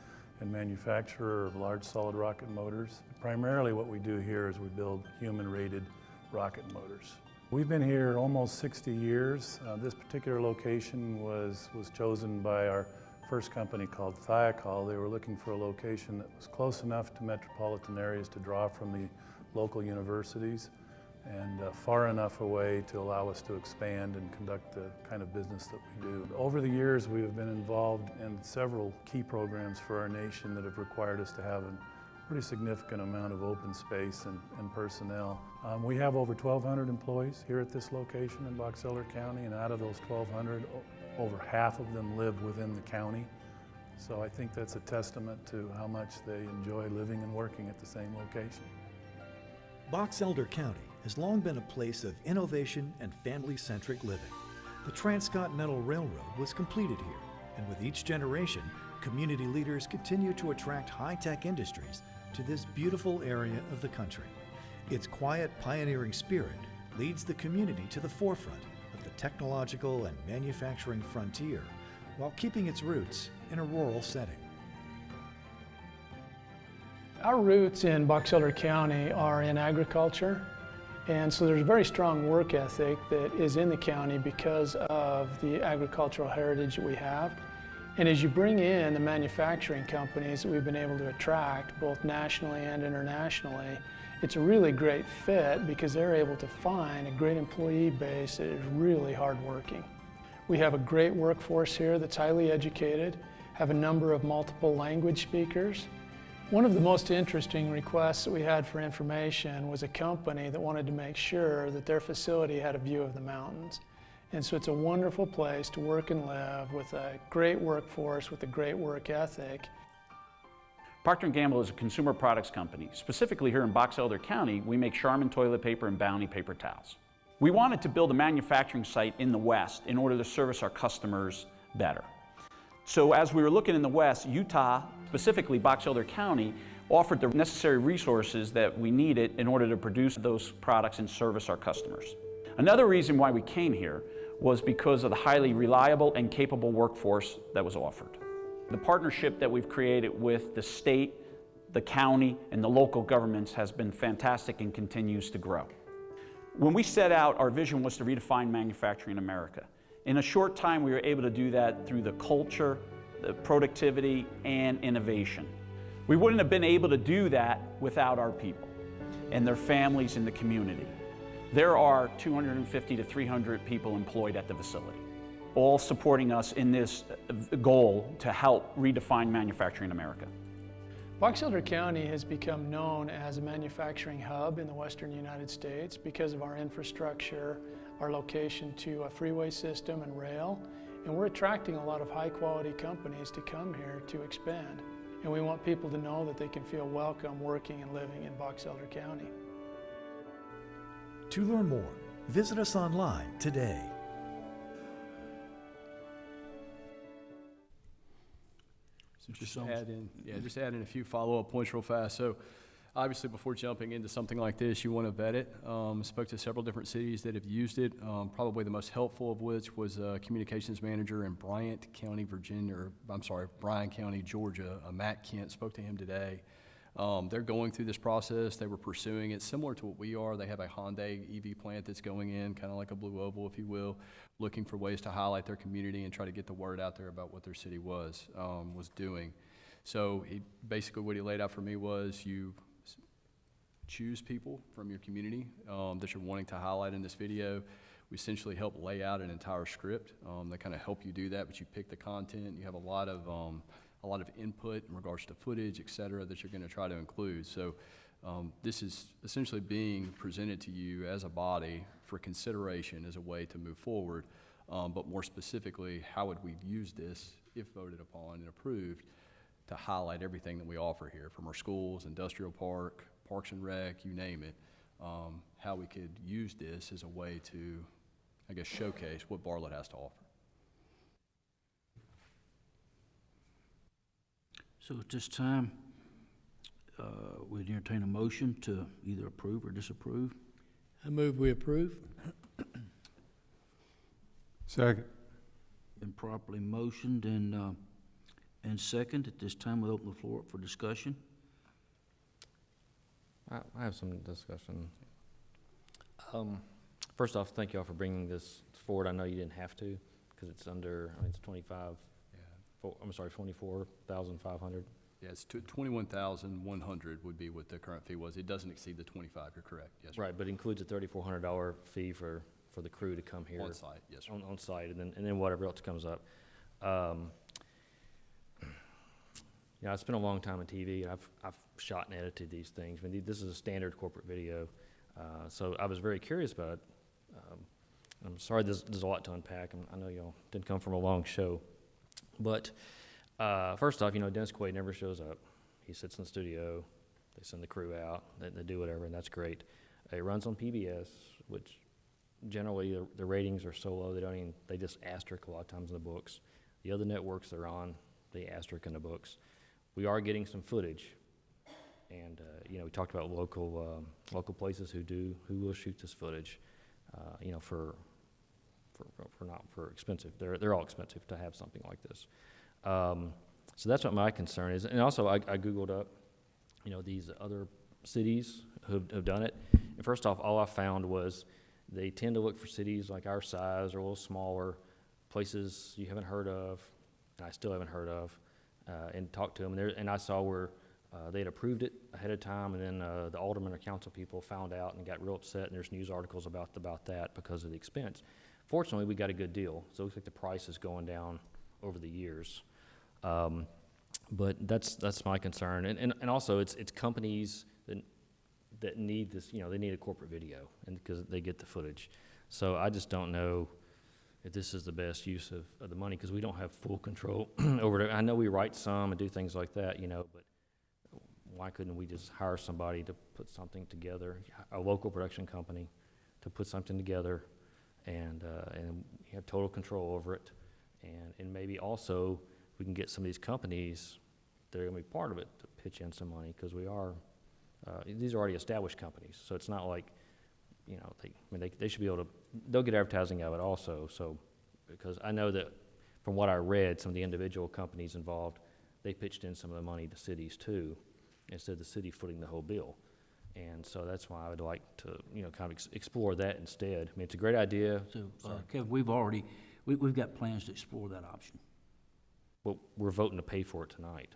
and manufacturer of large solid rocket motors. Primarily what we do here is we build human-rated rocket motors. We've been here almost 60 years. This particular location was chosen by our first company called Thiokol. They were looking for a location that was close enough to metropolitan areas to draw from the local universities and far enough away to allow us to expand and conduct the kind of business that we do. Over the years, we have been involved in several key programs for our nation that have required us to have a pretty significant amount of open space and personnel. We have over 1,200 employees here at this location in Box Elder County, and out of those 1,200, over half of them live within the county. So I think that's a testament to how much they enjoy living and working at the same location. Box Elder County has long been a place of innovation and family-centric living. The Transcontinental Railroad was completed here, and with each generation, community leaders continue to attract high-tech industries to this beautiful area of the country. Its quiet, pioneering spirit leads the community to the forefront of the technological and manufacturing frontier while keeping its roots in a rural setting. Our roots in Box Elder County are in agriculture, and so there's a very strong work ethic that is in the county because of the agricultural heritage that we have. And as you bring in the manufacturing companies that we've been able to attract, both nationally and internationally, it's a really great fit because they're able to find a great employee base that is really hardworking. We have a great workforce here that's highly educated, have a number of multiple language speakers. One of the most interesting requests that we had for information was a company that wanted to make sure that their facility had a view of the mountains. And so it's a wonderful place to work and live with a great workforce, with a great work ethic. Procter & Gamble is a consumer products company. Specifically here in Box Elder County, we make Charmin toilet paper and Bounty paper towels. We wanted to build a manufacturing site in the West in order to service our customers better. So as we were looking in the West, Utah, specifically Box Elder County, offered the necessary resources that we needed in order to produce those products and service our customers. Another reason why we came here was because of the highly reliable and capable workforce that was offered. The partnership that we've created with the state, the county, and the local governments has been fantastic and continues to grow. When we set out, our vision was to redefine manufacturing in America. In a short time, we were able to do that through the culture, the productivity, and innovation. We wouldn't have been able to do that without our people and their families in the community. There are 250 to 300 people employed at the facility, all supporting us in this goal to help redefine manufacturing in America. Box Elder County has become known as a manufacturing hub in the western United States because of our infrastructure, our location to a freeway system and rail, and we're attracting a lot of high-quality companies to come here to expand. And we want people to know that they can feel welcome working and living in Box Elder County. To learn more, visit us online today. So just add in a few follow-up points real fast. So obviously before jumping into something like this, you want to vet it. Spoke to several different cities that have used it. Probably the most helpful of which was a communications manager in Bryan County, Georgia. Matt Kent, spoke to him today. They're going through this process. They were pursuing it similar to what we are. They have a Hyundai EV plant that's going in, kind of like a Blue Oval, if you will, looking for ways to highlight their community and try to get the word out there about what their city was doing. So basically what he laid out for me was you choose people from your community that you're wanting to highlight in this video. We essentially help lay out an entire script that kind of help you do that, but you pick the content. You have a lot of input in regards to footage, et cetera, that you're going to try to include. So this is essentially being presented to you as a body for consideration as a way to move forward. But more specifically, how would we use this, if voted upon and approved, to highlight everything that we offer here, from our schools, industrial park, Parks and Rec, you name it, how we could use this as a way to, I guess, showcase what Bartlett has to offer. So at this time, we'd entertain a motion to either approve or disapprove. I move we approve. Second. Been properly motioned and second. At this time, we'll open the floor up for discussion. I have some discussion. First off, thank you all for bringing this forward. I know you didn't have to, because it's under, it's 24,500. Yeah, it's 21,100 would be what the current fee was. It doesn't exceed the 25, you're correct, yes, sir. Right, but includes a $3,400 fee for the crew to come here. On site, yes, sir. On site, and then whatever else comes up. I spent a long time on TV, and I've shot and edited these things. I mean, this is a standard corporate video, so I was very curious about it. I'm sorry there's a lot to unpack. I know y'all didn't come from a long show. But first off, Dennis Quaid never shows up. He sits in the studio. They send the crew out. They do whatever, and that's great. It runs on PBS, which generally, the ratings are so low, they just asterisk a lot of times in the books. The other networks they're on, they asterisk in the books. We are getting some footage, and, you know, we talked about local places who will shoot this footage, you know, for not for expensive. They're all expensive to have something like this. So that's what my concern is. And also, I Googled up, you know, these other cities who've done it. And first off, all I found was they tend to look for cities like our size or a little smaller, places you haven't heard of, and I still haven't heard of, and talk to them. And I saw where they had approved it ahead of time, and then the aldermen or council people found out and got real upset, and there's news articles about that because of the expense. Fortunately, we got a good deal, so it looks like the price is going down over the years. But that's my concern, and also it's companies that need this, you know, they need a corporate video, and because they get the footage. So I just don't know if this is the best use of the money, because we don't have full control over it. I know we write some and do things like that, you know, but why couldn't we just hire somebody to put something together, a local production company, to put something together, and have total control over it, and maybe also we can get some of these companies that are going to be part of it to pitch in some money, because these are already established companies, so it's not like, you know, they should be able to, they'll get advertising out of it also. So, because I know that from what I read, some of the individual companies involved, they pitched in some of the money to cities too, instead of the city footing the whole bill. And so that's why I would like to, you know, kind of explore that instead. I mean, it's a great idea. So, Kevin, we've got plans to explore that option. Well, we're voting to pay for it tonight.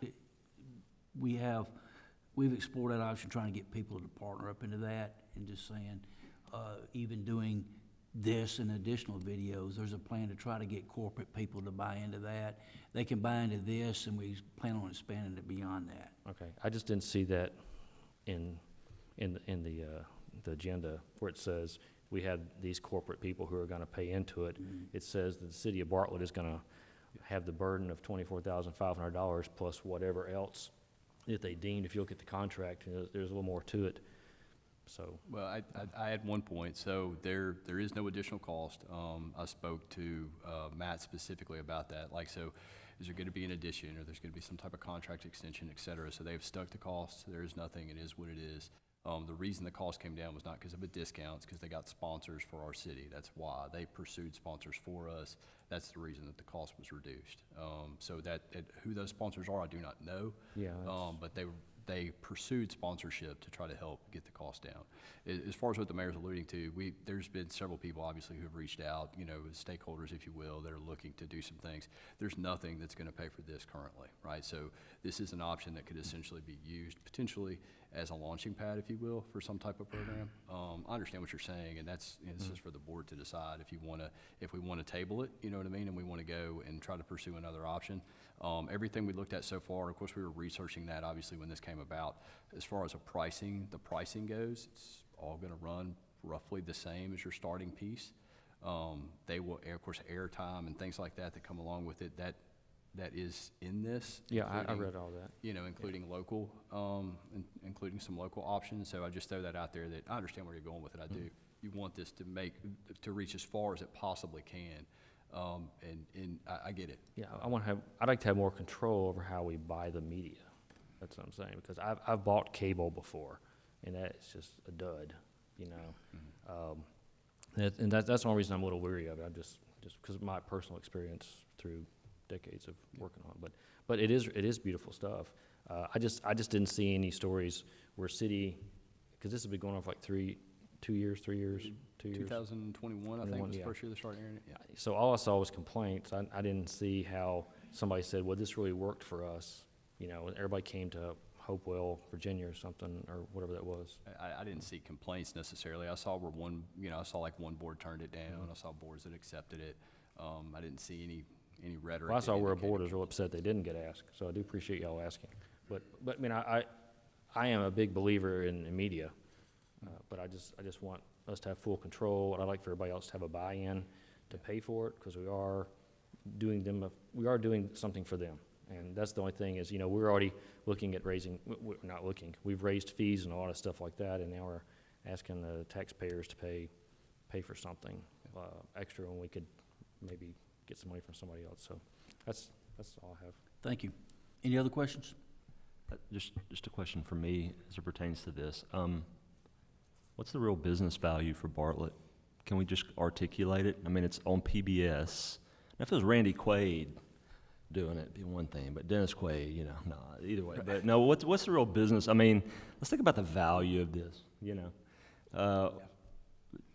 We've explored that option, trying to get people to partner up into that, and just saying, even doing this and additional videos, there's a plan to try to get corporate people to buy into that. They can buy into this, and we plan on expanding it beyond that. Okay, I just didn't see that in the agenda where it says we had these corporate people who are going to pay into it. Mm-hmm. It says that the city of Bartlett is going to have the burden of $24,500 plus whatever else that they deemed. If you look at the contract, you know, there's a little more to it. So, well, I had one point. So there is no additional cost. I spoke to Matt specifically about that. Like, so is there going to be an addition, or there's going to be some type of contract extension, et cetera? So they've stuck to costs. There is nothing. It is what it is. The reason the cost came down was not because of a discount, it's because they got sponsors for our city. That's why they pursued sponsors for us. That's the reason that the cost was reduced. So that who those sponsors are, I do not know. Yeah. But they pursued sponsorship to try to help get the cost down. As far as what the mayor's alluding to, there's been several people obviously who have reached out, you know, stakeholders, if you will, that are looking to do some things. There's nothing that's going to pay for this currently, right? So this is an option that could essentially be used potentially as a launching pad, if you will, for some type of program. I understand what you're saying, and this is for the board to decide if we want to table it, you know what I mean, and we want to go and try to pursue another option. Everything we looked at so far, of course, we were researching that obviously when this came about. As far as the pricing goes, it's all going to run roughly the same as your starting piece. They will, of course, airtime and things like that come along with it. That is in this. Yeah, I read all that. You know, including local, including some local options. So I just throw that out there that I understand where you're going with it. I do. You want this to reach as far as it possibly can. And I get it. Yeah, I'd like to have more control over how we buy the media. That's what I'm saying, because I've bought cable before, and that's just a dud, you know. And that's the only reason I'm a little weary of it. I'm just because of my personal experience through decades of working on it. But it is beautiful stuff. I just didn't see any stories where city, because this has been going on for like 2 years. 2021, I think, was the first year they started airing it. Yeah. So all I saw was complaints. I didn't see how somebody said, well, this really worked for us. You know, everybody came to Hopewell, Virginia or something, or whatever that was. I didn't see complaints necessarily. I saw where I saw like one board turned it down. I saw boards that accepted it. I didn't see any rhetoric. Well, I saw where a board was real upset they didn't get asked, so I do appreciate y'all asking. But I mean, I am a big believer in media, but I just want us to have full control. I'd like for everybody else to have a buy-in to pay for it, because we are doing something for them. And that's the only thing is, you know, we're already looking at we've raised fees and a lot of stuff like that, and now we're asking the taxpayers to pay pay for something extra when we could maybe get some money from somebody else. So that's all I have. Thank you. Any other questions? Just a question for me as it pertains to this. What's the real business value for Bartlett? Can we just articulate it? I mean, it's on PBS. Now, if it was Randy Quaid doing it, it'd be one thing, but Dennis Quaid, you know, no, either way. But no, what's the real business? I mean, let's think about the value of this, you know.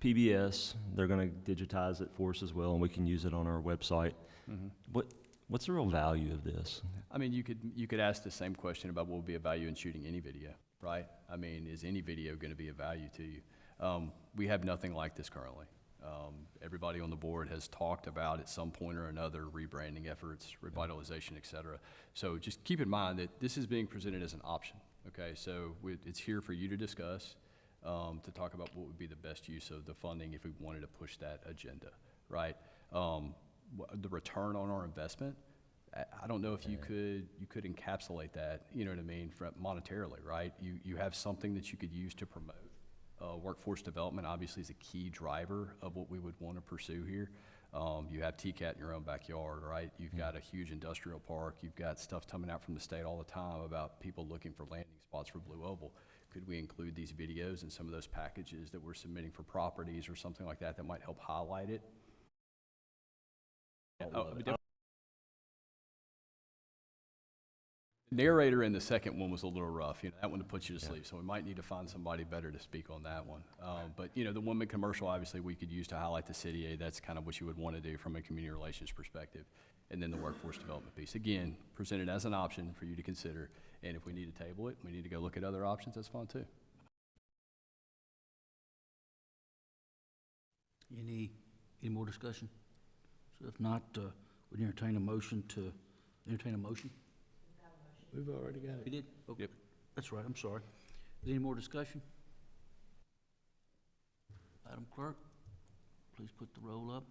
PBS, they're going to digitize it for us as well, and we can use it on our website. Mm-hmm. What's the real value of this? I mean, you could ask the same question about what would be a value in shooting any video, right? I mean, is any video going to be of value to you? We have nothing like this currently. Everybody on the board has talked about at some point or another rebranding efforts, revitalization, et cetera. So just keep in mind that this is being presented as an option, okay? So it's here for you to discuss, to talk about what would be the best use of the funding if we wanted to push that agenda, right? The return on our investment, I don't know if you could encapsulate that, you know what I mean, monetarily, right? You have something that you could use to promote. Workforce development obviously is a key driver of what we would want to pursue here. You have TCAT in your own backyard, right? You've got a huge industrial park. You've got stuff coming out from the state all the time about people looking for landing spots for Blue Oval. Could we include these videos in some of those packages that we're submitting for properties or something like that that might help highlight it? The narrator in the second one was a little rough. You know, that one to put you to sleep. So we might need to find somebody better to speak on that one. But you know, the woman commercial obviously we could use to highlight the city. That's kind of what you would want to do from a community relations perspective. And then the workforce development piece, again, presented as an option for you to consider. And if we need to table it, we need to go look at other options. That's fine too. Any more discussion? So if not, would entertain a motion. We've already got We it. did? Okay. Yep. That's right, I'm sorry. Is there any more discussion? Madam Clerk, please put the roll up.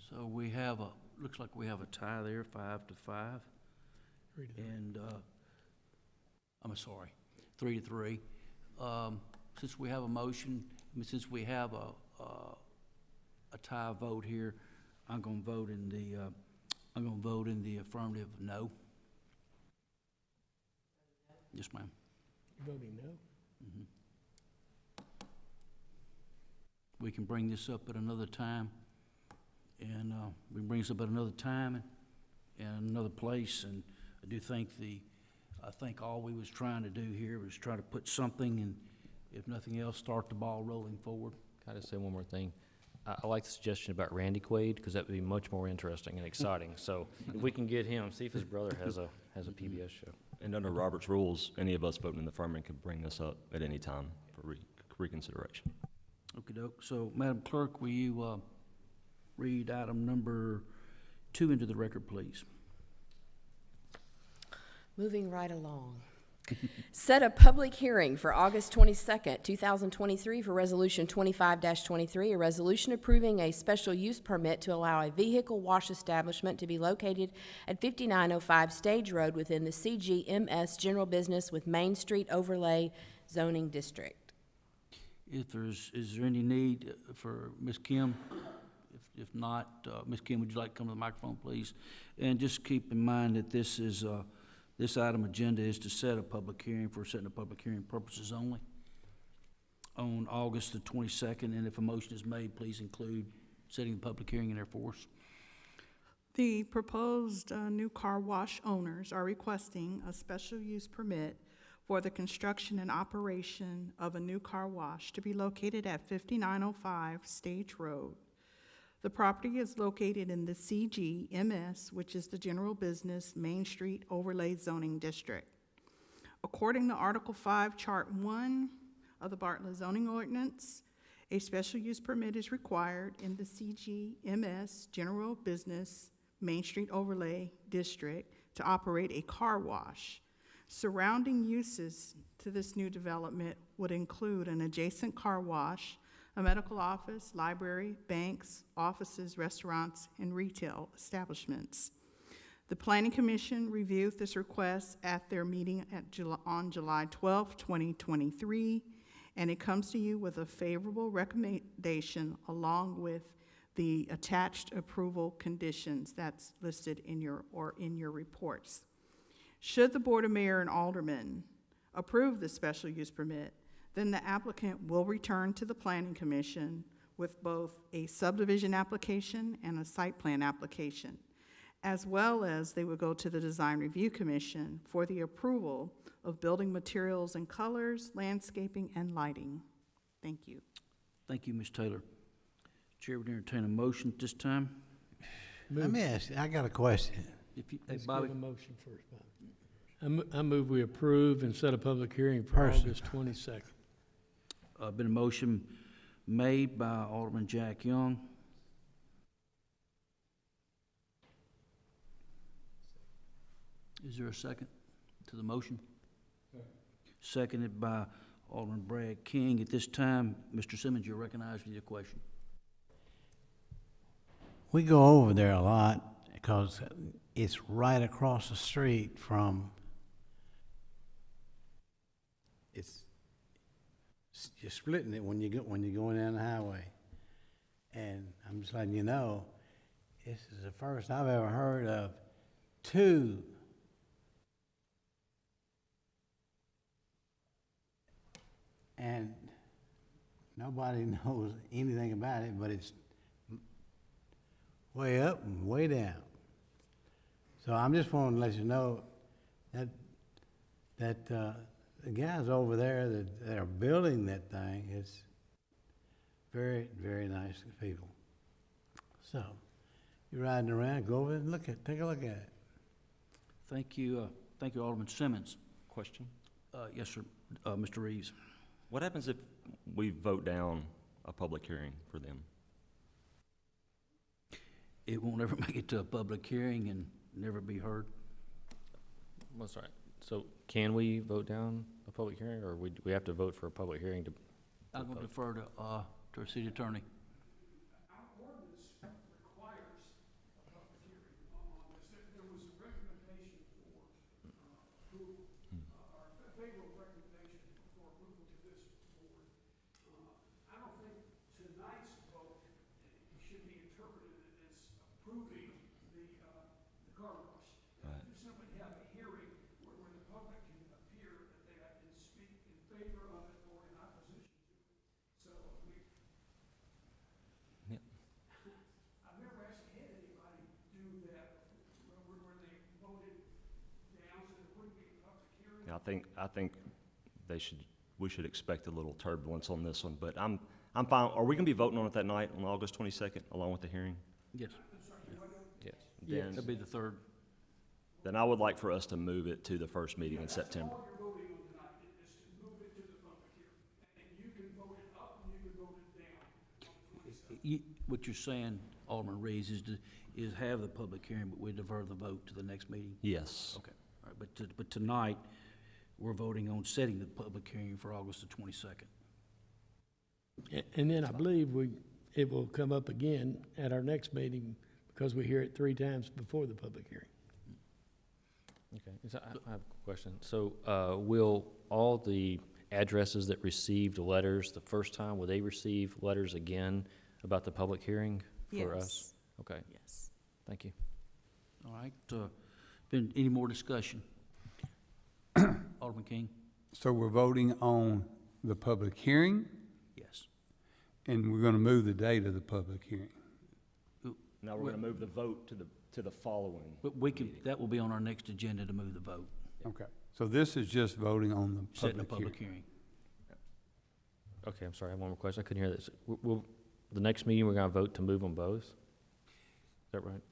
So we have looks like we have a tie there, 5-5. And, I'm sorry, 3-3. Since we have a motion, since we have a tie vote here, I'm gonna vote in the affirmative no. Yes, ma'am. You voting no? We can bring this up at another time. And we can bring this up at another time and another place. And I do think I think all we was trying to do here was try to put something, and if nothing else, start the ball rolling forward. Can I just say one more thing? I like the suggestion about Randy Quaid, because that would be much more interesting and exciting. So if we can get him, see if his brother has a PBS show. And under Robert's rules, any of us voting in the affirmative could bring this up at any time for reconsideration. Okey-doke. So, Madam Clerk, will you read item number 2 into the record, please? Moving right along. Set a public hearing for August 22nd, 2023 for Resolution 25-23, a resolution approving a special use permit to allow a vehicle wash establishment to be located at 5905 Stage Road within the CGMS General Business with Main Street Overlay Zoning District. Is there any need for Ms. Kim? If not, Ms. Kim, would you like to come to the microphone, please? And just keep in mind that this is, this item agenda is to set a public hearing for setting a public hearing purposes only on August the 22nd, and if a motion is made, please include setting the public hearing in there for us. The proposed new car wash owners are requesting a special use permit for the construction and operation of a new car wash to be located at 5905 Stage Road. The property is located in the CGMS, which is the General Business Main Street Overlay Zoning District. According to Article 5, Chart 1 of the Bartlett Zoning Ordinance, A special use permit is required in the CGMS General Business Main Street Overlay District to operate a car wash. Surrounding uses to this new development would include an adjacent car wash, a medical office, library, banks, offices, restaurants, and retail establishments. The Planning Commission reviewed this request at their meeting on July 12, 2023, and it comes to you with a favorable recommendation along with the attached approval conditions that's listed in your reports. Should the Board of Mayor and Aldermen approve the special use permit, then the applicant will return to the Planning Commission with both a subdivision application and a site plan application, as well as they would go to the Design Review Commission for the approval of building materials and colors, landscaping, and lighting. Thank you. Thank you, Ms. Taylor. Chair would entertain a motion at this time. Let me ask you, I got a question. If you, hey, Let's Bobby, get a motion first, Bob. I move we approve and set a public hearing for August 22nd. been a motion made by Alderman Jack Young. Is there a second to the motion? Seconded by Alderman Brad King. At this time, Mr. Simmons, you're recognized with your question. We go over there a lot because it's right across the street from, you're splitting it when you're going down the highway. And I'm just letting you know, this is the first I've ever heard of two and nobody knows anything about it, but it's way up and way down. So I'm just wanting to let you know that the guys over there that are building that thing is very, very nice people. So you're riding around, go over and take a look at it. Thank you, Alderman Simmons. Question? Yes, sir, Mr. Reeves. What happens if we vote down a public hearing for them? It won't ever make it to a public hearing and never be heard. Well, sorry. So can we vote down a public hearing, or we have to vote for a public hearing to? I'm going to defer to our city attorney. Our ordinance requires a public hearing on this. There was a recommendation for approval, or a favorable recommendation for approval to this board. I don't think tonight's vote should be interpreted as approving the car wash. You simply have a hearing where the public can appear and speak in favor of it or in opposition to it. So I've never actually had anybody do that where they voted down so there wouldn't be a public hearing. I think we should expect a little turbulence on this one, but I'm fine. Are we gonna be voting on it that night on August 22nd, along with the hearing? Yes. Yes. Yes. That'll be the third. Then I would like for us to move it to the first meeting in September. All you're voting on tonight is to move it to the public hearing. And you can vote it up and you can vote it down on the 22nd. What you're saying, Alderman Reeves, is have the public hearing, but we defer the vote to the next meeting? Yes. Okay, all right, but tonight, we're voting on setting the public hearing for August the 22nd. And then I believe it will come up again at our next meeting because we hear it 3 times before the public hearing. Okay, so I have a question. So, will all the addresses that received letters the first time, will they receive letters again about the public hearing for us? Okay. Yes. Thank you. All right, been any more discussion? Alderman King? So we're voting on the public hearing, Yes. and we're gonna move the date of the public hearing. Now we're gonna move the vote to the following. But we can, that will be on our next agenda to move the vote, Okay, so this is just voting on the setting the public public hearing. hearing. Okay, I'm sorry, I have one more question. I couldn't hear this. The next meeting, we're gonna vote to move them both? Is that right?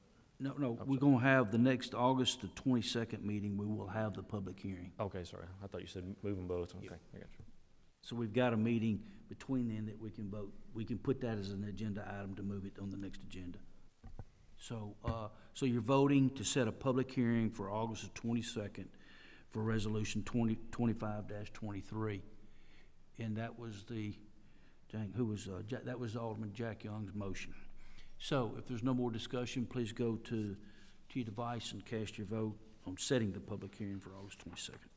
No, we're gonna have the next August the 22nd meeting, we will have the public hearing. Okay, sorry. I thought you said move them both. Okay, I got you. So we've got a meeting between then that we can vote. We can put that as an agenda item to move it on the next agenda. So, so you're voting to set a public hearing for August the 22nd for Resolution 2025-23. And that was that was Alderman Jack Young's motion. So if there's no more discussion, please go to your device and cast your vote on setting the public hearing for August 22nd.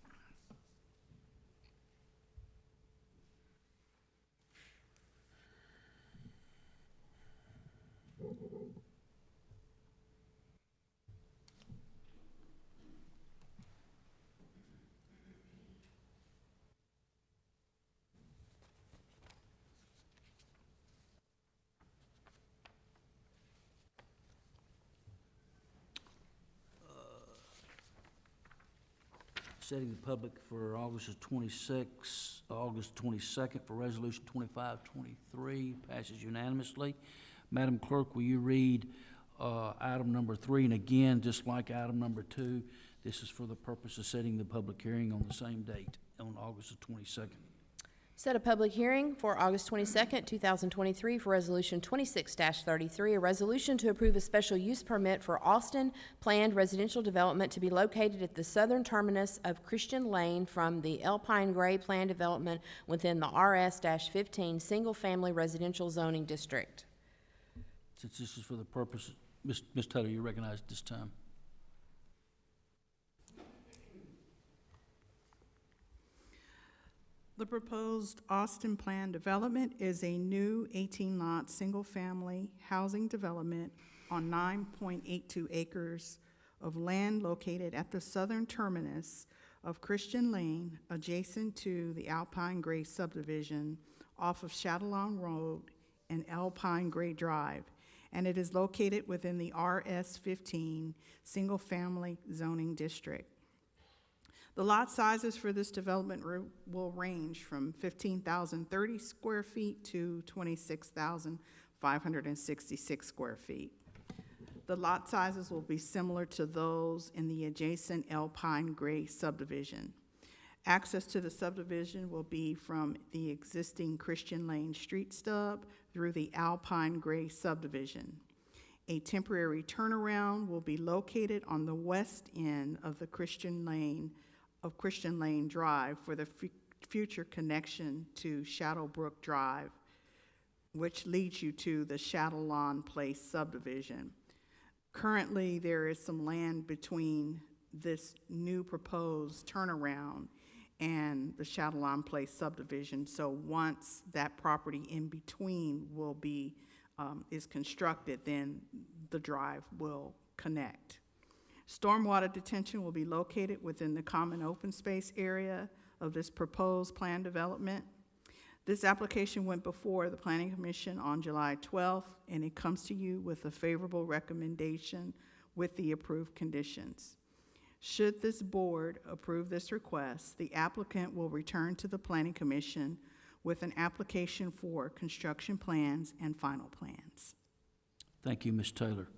Setting the public for August 22nd for Resolution 2523 passes unanimously. Madam Clerk, will you read item number 3? And again, just like item number 2, this is for the purpose of setting the public hearing on the same date, on August the 22nd. Set a public hearing for August 22nd, 2023 for Resolution 26-33, a resolution to approve a special use permit for Austin planned residential development to be located at the southern terminus of Christian Lane from the Alpine Gray planned development within the RS-15 single-family residential zoning district. Since this is for the purpose, Ms. Taylor, you recognize at this time. The proposed Austin Plan development is a new 18-lot, single-family housing development on 9.82 acres of land located at the southern terminus of Christian Lane, adjacent to the Alpine Gray subdivision off of Chatelain Road and Alpine Gray Drive, and it is located within the RS-15 single-family zoning district. The lot sizes for this development will range from 15,030 square feet to 26,566 square feet. The lot sizes will be similar to those in the adjacent Alpine Gray subdivision. Access to the subdivision will be from the existing Christian Lane street stub through the Alpine Gray subdivision. A temporary turnaround will be located on the west end of the Christian Lane Drive for the future connection to Shadowbrook Drive, which leads you to the Chatelain Place subdivision. Currently, there is some land between this new proposed turnaround and the Chatelain Place subdivision. So once that property in between will be is constructed, then the drive will connect. Stormwater detention will be located within the common open space area of this proposed plan development. This application went before the Planning Commission on July 12th, and it comes to you with a favorable recommendation with the approved conditions. Should this board approve this request, the applicant will return to the Planning Commission with an application for construction plans and final plans. Thank you, Ms. Taylor.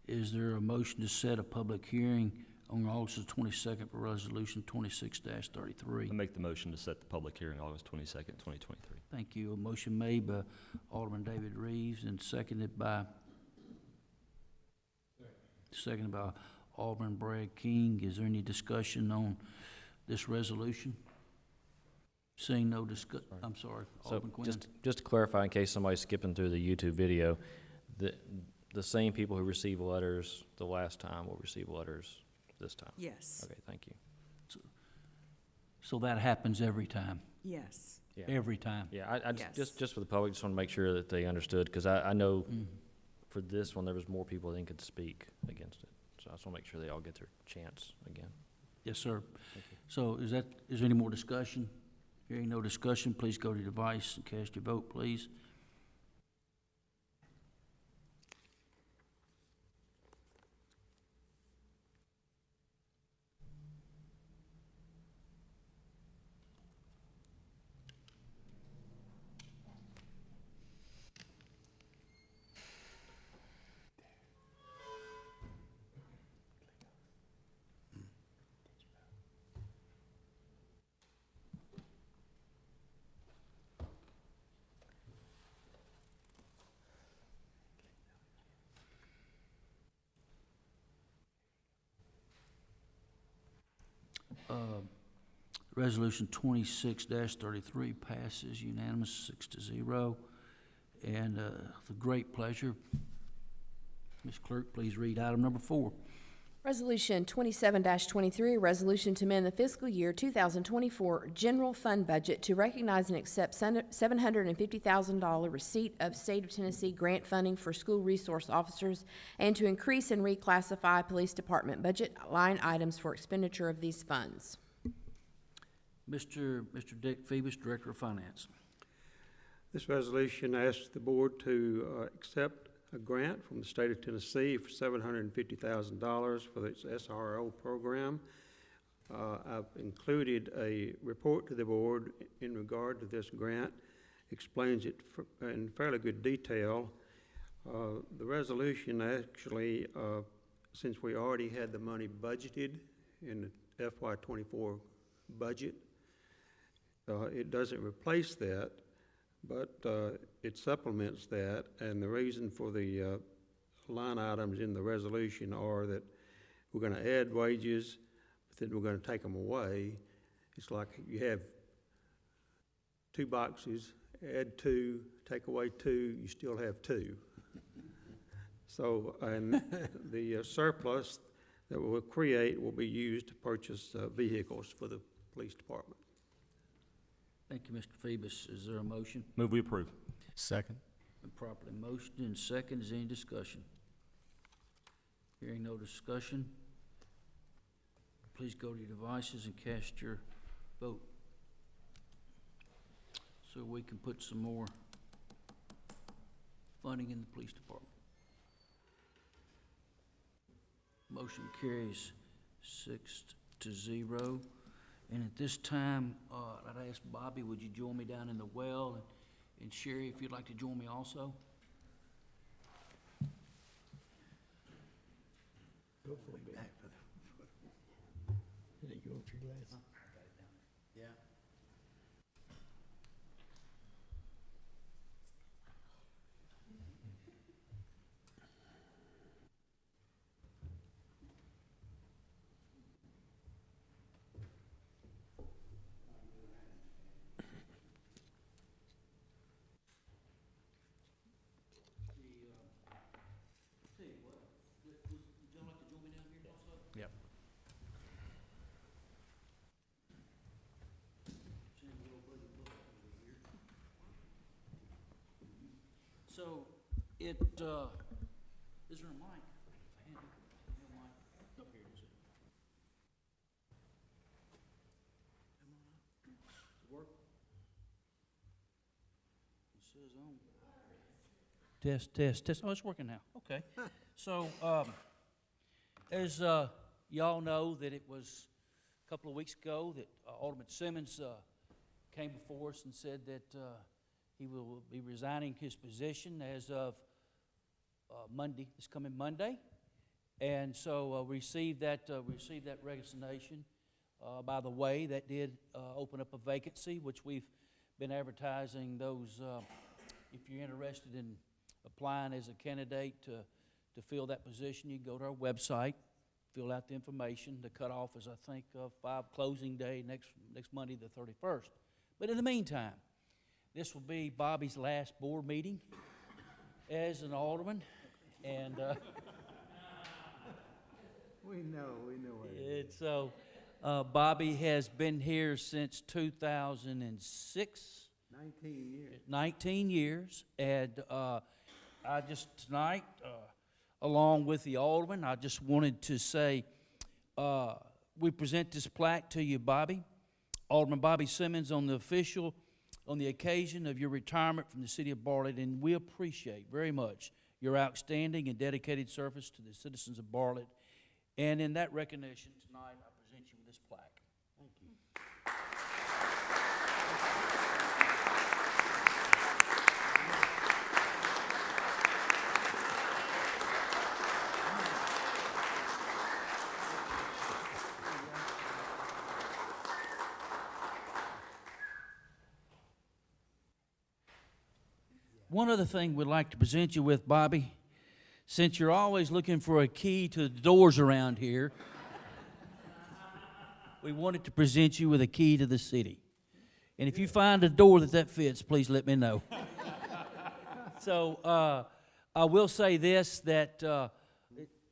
Is there a motion to set a public hearing on August 22nd for Resolution 26-33? I make the motion to set the public hearing August 22nd, 2023. Thank you. A motion made by Alderman David Reeves and seconded by Alderman Brad King. Is there any discussion on this resolution? Seeing no discussion, I'm sorry, Alderman Quinn. Just to clarify, in case somebody's skipping through the YouTube video, the same people who received letters the last time will receive letters this time? Yes. Okay, thank you. So that happens every time? Yes. Yeah. Every time? Yeah, Yes. just for the public, just want to make sure that they understood, because I know for this one, there was more people than could speak against it. So I just want to make sure they all get their chance again. Yes, sir. So is there any more discussion? Hearing no discussion, please go to your device and cast your vote, please. Resolution 26-33 passes unanimous, 6-0. And with great pleasure, Ms. Clerk, please read item number 4. Resolution 27-23, a resolution to amend the fiscal year 2024 general fund budget to recognize and accept $750,000 receipt of State of Tennessee grant funding for school resource officers and to increase and reclassify police department budget line items for expenditure of these funds. Mr. Dick Phoebus, Director of Finance. This resolution asks the board to accept a grant from the state of Tennessee for $750,000 for its SRO program. I've included a report to the board in regard to this grant, explains it in fairly good detail. The resolution actually, since we already had the money budgeted in the FY24 budget, it doesn't replace that, but it supplements that, and the reason for the line items in the resolution are that we're going to add wages, but then we're going to take them away. It's like you have 2 boxes, add 2, take away 2, you still have 2. So, and the surplus that we'll create will be used to purchase vehicles for the police department. Thank you, Mr. Phoebus. Is there a motion? Move we approve. Second. Been properly motioned and second. Is there any discussion? Hearing no discussion, please go to your devices and cast your vote so we can put some more funding in the police department. Motion carries 6-0. And at this time, I'd ask Bobby, would you join me down in the well? And Sherry, if you'd like to join me also? Go for it, baby. There you go with your glasses. Yeah. Yep. So, is there a mic? Handy. Oh, here it is. Does it work? It says on. Test. Oh, it's working now. Okay. So, as y'all know, that it was a couple of weeks ago that Alderman Simmons came before us and said that he will be resigning his position as of Monday, this coming Monday. And so received that resignation. By the way, that did open up a vacancy, which we've been advertising those, if you're interested in applying as a candidate to fill that position, you can go to our website, fill out the information. The cutoff is, I think, 5 closing day next Monday, the 31st. But in the meantime, this will be Bobby's last board meeting as an alderman, and We know and so Bobby has been here since 2006. 19 years. 19 years, and I just tonight, along with the alderman, I just wanted to say, we present this plaque to you, Bobby, Alderman Bobby Simmons, on the occasion of your retirement from the city of Bartlett, and we appreciate very much your outstanding and dedicated service to the citizens of Bartlett. And in that recognition tonight, I present you with this plaque. Thank you. One other thing we'd like to present you with, Bobby, since you're always looking for a key to the doors around here, We wanted to present you with a key to the city. And if you find a door that fits, please let me know. So I will say this, that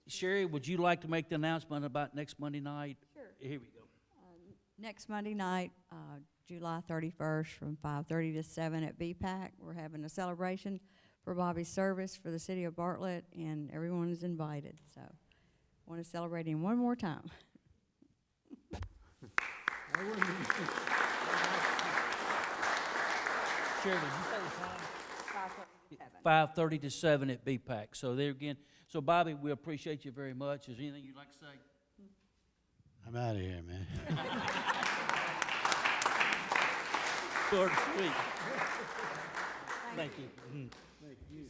Sherry, would you like to make the announcement about next Monday night? Sure. Here we go. Next Monday night, July 31st, from 5:30 to 7 at BPAC, we're having a celebration for Bobby's service for the city of Bartlett, and everyone is invited. So I want to celebrate him one more time. Sherry, did you say the time? 5:30 to 7 at BPAC. So there again. So Bobby, we appreciate you very much. Is there anything you'd like to say? I'm out of here, man. Short and sweet. Thank you. Thank you.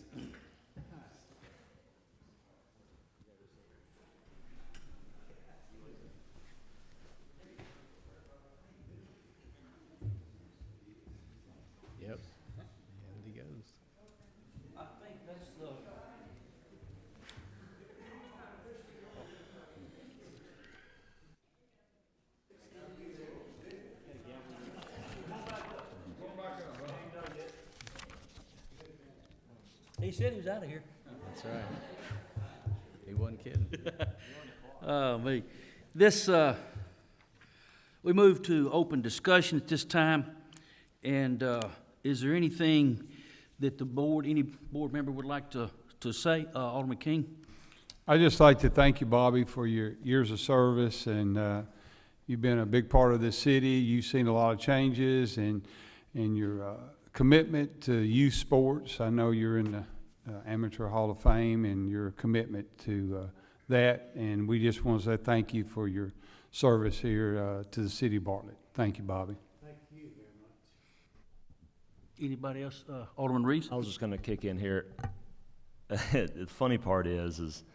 Yep. And he goes. I think that's the. He said he was out of here. That's right. He wasn't kidding. Oh, me. This, we move to open discussion at this time. And is there anything that the board, any board member would like to say? Alderman King? I'd just like to thank you, Bobby, for your years of service, and you've been a big part of this city. You've seen a lot of changes, and your commitment to youth sports. I know you're in the Amateur Hall of Fame, and your commitment to that, and we just want to say thank you for your service here to the city of Bartlett. Thank you, Bobby. Thank you very much. Anybody else? Alderman Reeves? I was just going to kick in here. The funny part is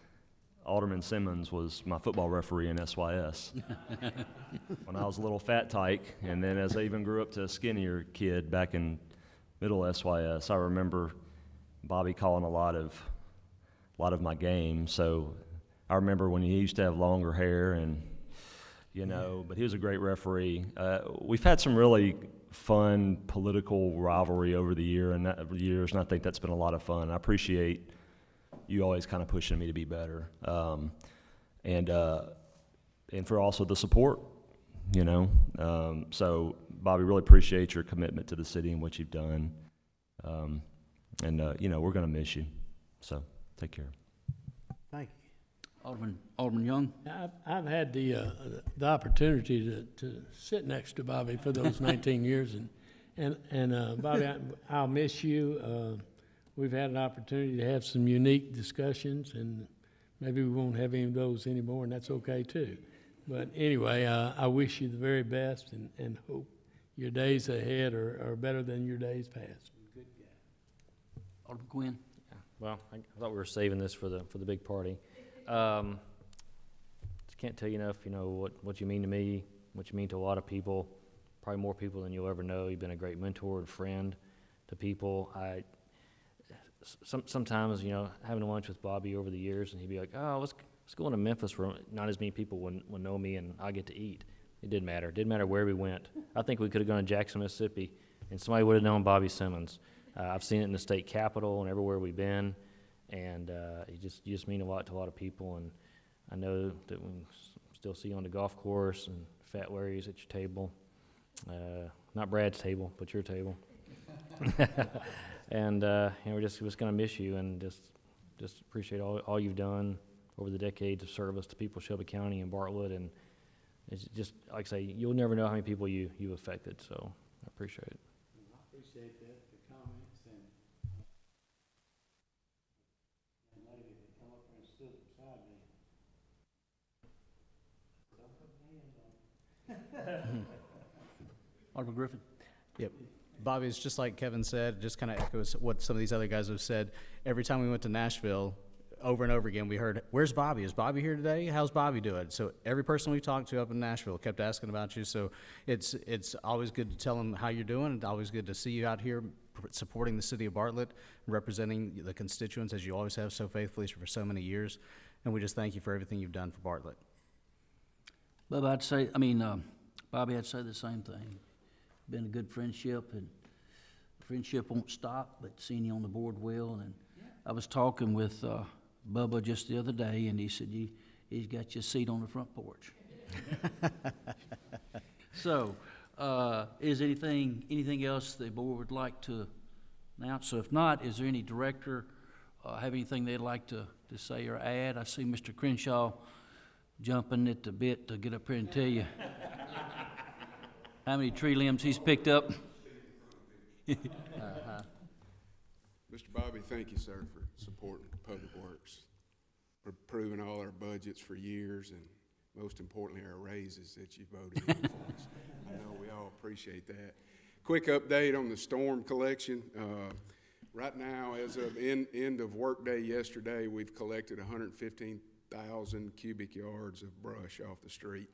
Alderman Simmons was my football referee in SYS when I was a little fat tyke, and then as I even grew up to a skinnier kid back in middle SYS, I remember Bobby calling a lot of my games. So I remember when he used to have longer hair, and but he was a great referee. We've had some really fun political rivalry over the years, and I think that's been a lot of fun. I appreciate you always kind of pushing me to be better, and for also the support, So Bobby, really appreciate your commitment to the city and what you've done, we're going to miss you. So take care. Thank you. Alderman Young? I've had the opportunity to sit next to Bobby for those 19 years, and Bobby, I'll miss you. We've had an opportunity to have some unique discussions, and maybe we won't have any of those anymore, and that's okay too. But anyway, I wish you the very best, and hope your days ahead are better than your days past. Good guy. Alderman Quinn? Yeah. Well, I thought we were saving this for the big party. Just can't tell you enough, what you mean to me, what you mean to a lot of people, probably more people than you'll ever know. You've been a great mentor and friend to people. Sometimes, having lunch with Bobby over the years, and he'd be like, "Oh, let's go to Memphis where not as many people would know me, and I get to eat." It didn't matter. It didn't matter where we went. I think we could have gone to Jackson, Mississippi, and somebody would have known Bobby Simmons. I've seen it in the state capitol and everywhere we've been, and you just mean a lot to a lot of people. And I know that we still see you on the golf course and Fat Larry's at your table, not Brad's table, but your table. And we're just going to miss you, and just appreciate all you've done over the decades of service to people of Shelby County and Bartlett. And it's just, like I say, you'll never know how many people you've affected, so I appreciate it. I appreciate that, the comments, and the lady that come up here and stood beside me. Don't put hands on me. Alderman Griffin? Yep. Bobby, it's just like Kevin said, just kind of echoes what some of these other guys have said. Every time we went to Nashville, over and over again, we heard, "Where's Bobby? Is Bobby here today? How's Bobby doing?" So every person we talked to up in Nashville kept asking about you. So it's always good to tell them how you're doing. It's always good to see you out here supporting the city of Bartlett, representing the constituents as you always have so faithfully for so many years. And we just thank you for everything you've done for Bartlett. But I'd say, Bobby, I'd say the same thing. Been a good friendship, and friendship won't stop, but seeing you on the board will. And I was talking with Bubba just the other day, and he said he's got you a seat on the front porch. So, is anything else the board would like to announce? So if not, is there any director have anything they'd like to say or add? I see Mr. Crenshaw jumping at the bit to get up here and tell you how many tree limbs he's picked up. Mr. Bobby, thank you, sir, for supporting Public Works, for approving all our budgets for years, and most importantly, our raises that you voted in for us. I know we all appreciate that. Quick update on the storm collection. Right now, as of end of workday yesterday, we've collected 115,000 cubic yards of brush off the street.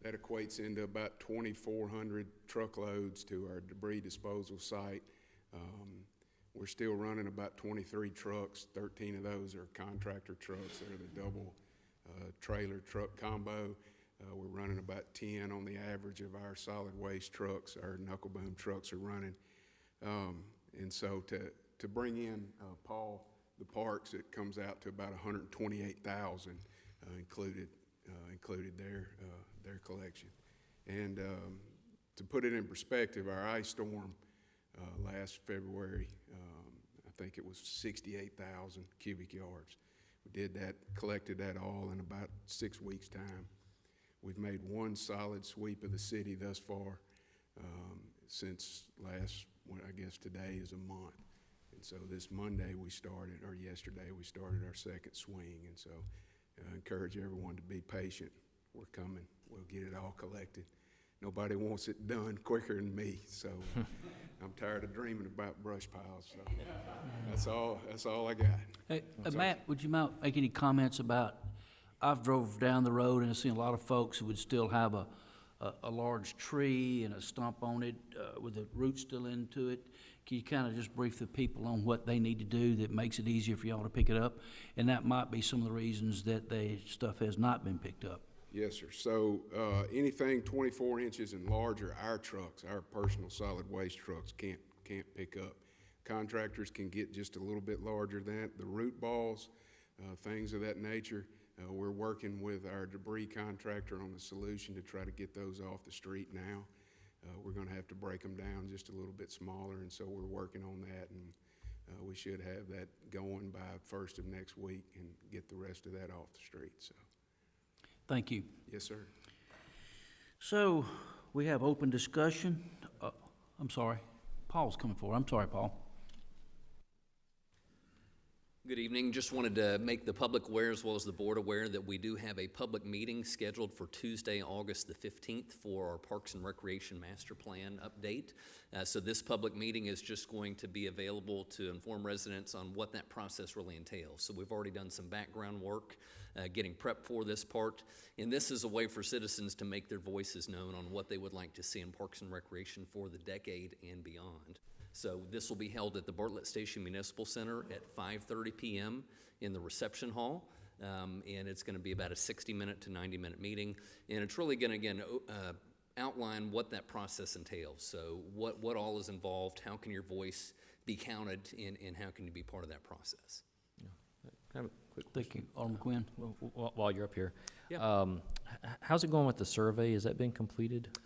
That equates into about 2,400 truckloads to our debris disposal site. We're still running about 23 trucks. 13 of those are contractor trucks. They're the double trailer truck combo. We're running about 10 on the average of our solid waste trucks. Our knuckle boom trucks are running. And so to bring in, Paul, the parks, it comes out to about 128,000 included their collection. And to put it in perspective, our ice storm last February, I think it was 68,000 cubic yards. We did that, collected that all in about 6 weeks' time. We've made one solid sweep of the city thus far since last, I guess today is a month. And so this Monday we started, or yesterday we started our second swing. And so I encourage everyone to be patient. We're coming. We'll get it all collected. Nobody wants it done quicker than me, so I'm tired of dreaming about brush piles. So that's all I got. Hey, Matt, would you mind making any comments about, I've drove down the road and I've seen a lot of folks who would still have a large tree and a stump on it with the roots still into it. Can you kind of just brief the people on what they need to do that makes it easier for y'all to pick it up? And that might be some of the reasons that stuff has not been picked up. Yes, sir. So anything 24 inches and larger, our trucks, our personal solid waste trucks can't pick up. Contractors can get just a little bit larger than that. The root balls, things of that nature, we're working with our debris contractor on the solution to try to get those off the street now. We're going to have to break them down just a little bit smaller, and so we're working on that, and we should have that going by first of next week and get the rest of that off the street. So. Thank you. Yes, sir. So we have open discussion. I'm sorry, Paul's coming forward. I'm sorry, Paul. Good evening. Just wanted to make the public aware, as well as the board aware, that we do have a public meeting scheduled for Tuesday, August the 15th for our Parks and Recreation Master Plan update. So this public meeting is just going to be available to inform residents on what that process really entails. So we've already done some background work, getting prepped for this part. And this is a way for citizens to make their voices known on what they would like to see in Parks and Recreation for the decade and beyond. So this will be held at the Bartlett Station Municipal Center at 5:30 p.m. in the reception hall. And it's going to be about a 60-minute to 90-minute meeting. And it's really going to, again, outline what that process entails. So what all is involved, how can your voice be counted, and how can you be part of that process? Can I have a quick Thank you, Alderman Quinn. While you're up here. Yeah. How's it going with the survey? Has that been completed?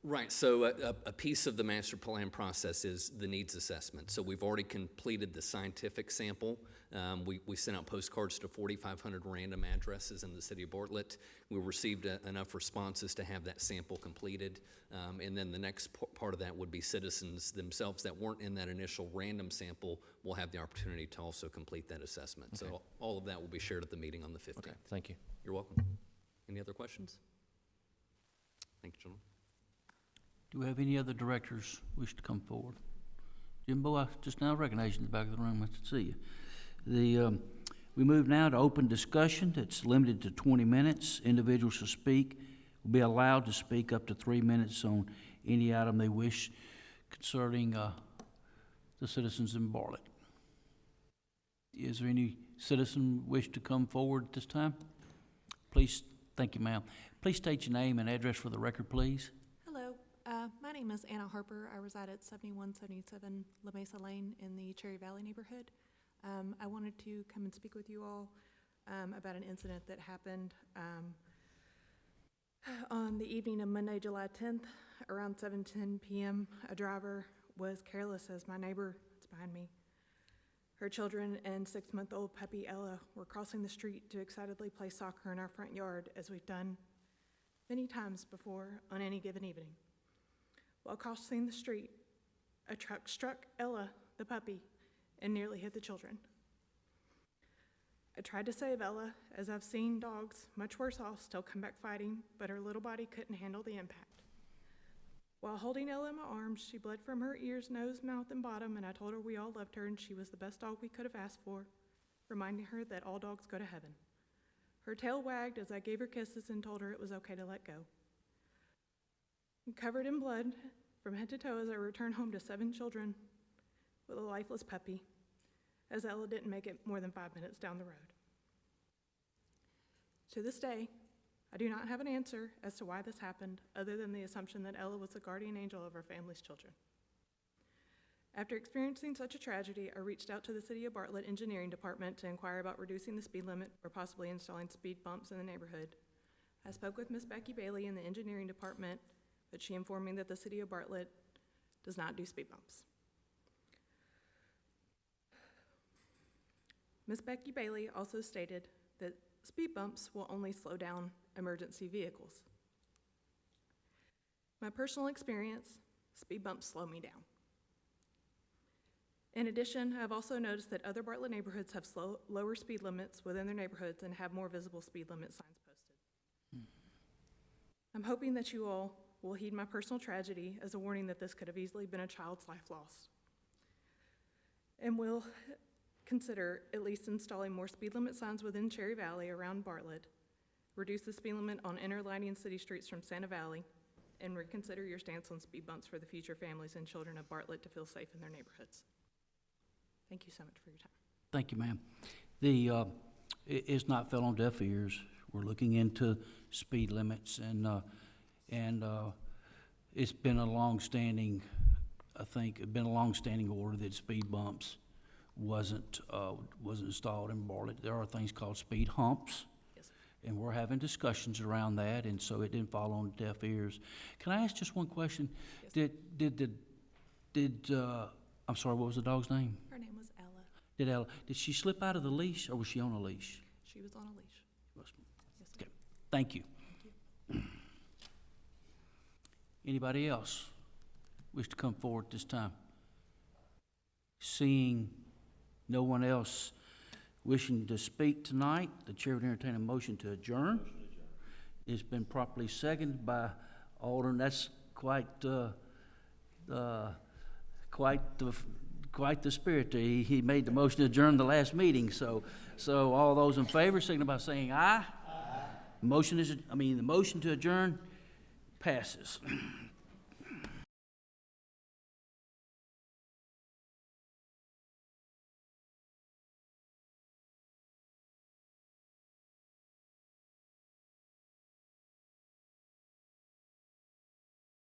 Right, so a piece of the master plan process is the needs assessment. So we've already completed the scientific sample. We sent out postcards to 4,500 random addresses in the city of Bartlett. We received enough responses to have that sample completed. And then the next part of that would be citizens themselves that weren't in that initial random sample will have the opportunity to also complete that assessment. Okay. So all of that will be shared at the meeting on the 15th. Okay, thank you. You're welcome. Any other questions? Thank you, gentlemen. Do we have any other directors wish to come forward? Jimbo, I just now recognize you in the back of the room. Nice to see you. We move now to open discussion that's limited to 20 minutes. Individuals who speak will be allowed to speak up to 3 minutes on any item they wish concerning the citizens in Bartlett. Is there any citizen wish to come forward at this time? Please Thank you, ma'am. Please state your name and address for the record, please. Hello, my name is Anna Harper. I reside at 7177 La Mesa Lane in the Cherry Valley neighborhood. I wanted to come and speak with you all about an incident that happened on the evening of Monday, July 10th, around 7:10 p.m. A driver was careless as my neighbor, it's behind me, her children and 6-month-old puppy Ella were crossing the street to excitedly play soccer in our front yard, as we've done many times before on any given evening. While crossing the street, a truck struck Ella, the puppy, and nearly hit the children. I tried to save Ella, as I've seen dogs much worse off still come back fighting, but her little body couldn't handle the impact. While holding Ella in my arms, she bled from her ears, nose, mouth, and bottom, and I told her we all loved her and she was the best dog we could have asked for, reminding her that all dogs go to heaven. Her tail wagged as I gave her kisses and told her it was okay to let go. Covered in blood from head to toe as I returned home to 7 children with a lifeless puppy, as Ella didn't make it more than 5 minutes down the road. To this day, I do not have an answer as to why this happened, other than the assumption that Ella was the guardian angel of our family's children. After experiencing such a tragedy, I reached out to the City of Bartlett Engineering Department to inquire about reducing the speed limit or possibly installing speed bumps in the neighborhood. I spoke with Ms. Becky Bailey in the Engineering Department, but she informed me that the City of Bartlett does not do speed bumps. Ms. Becky Bailey also stated that speed bumps will only slow down emergency vehicles. My personal experience, speed bumps slow me down. In addition, I've also noticed that other Bartlett neighborhoods have lower speed limits within their neighborhoods and have more visible speed limit signs posted. I'm hoping that you all will heed my personal tragedy as a warning that this could have easily been a child's life lost, and will consider at least installing more speed limit signs within Cherry Valley around Bartlett, reduce the speed limit on interlining city streets from Santa Valley, and reconsider your stance on speed bumps for the future families and children of Bartlett to feel safe in their neighborhoods. Thank you so much for your time. Thank you, ma'am. It's not fell on deaf ears. We're looking into speed limits, and it's been a long-standing, order that speed bumps wasn't installed in Bartlett. There are things called speed humps, yes, and we're having discussions around that, and so it didn't fall on deaf ears. Can I ask just one question? Yes. I'm sorry, what was the dog's name? Her name was Ella. Did she slip out of the leash, or was she on a leash? She was on a leash. Yes, sir. Okay, thank you. Thank you. Anybody else wish to come forward this time? Seeing no one else wishing to speak tonight, the chair would entertain a motion to adjourn. It's been properly seconded by Alderman. That's quite the spirit. He made the motion to adjourn the last meeting. So all those in favor, signify by saying aye. Aye. The motion to adjourn passes.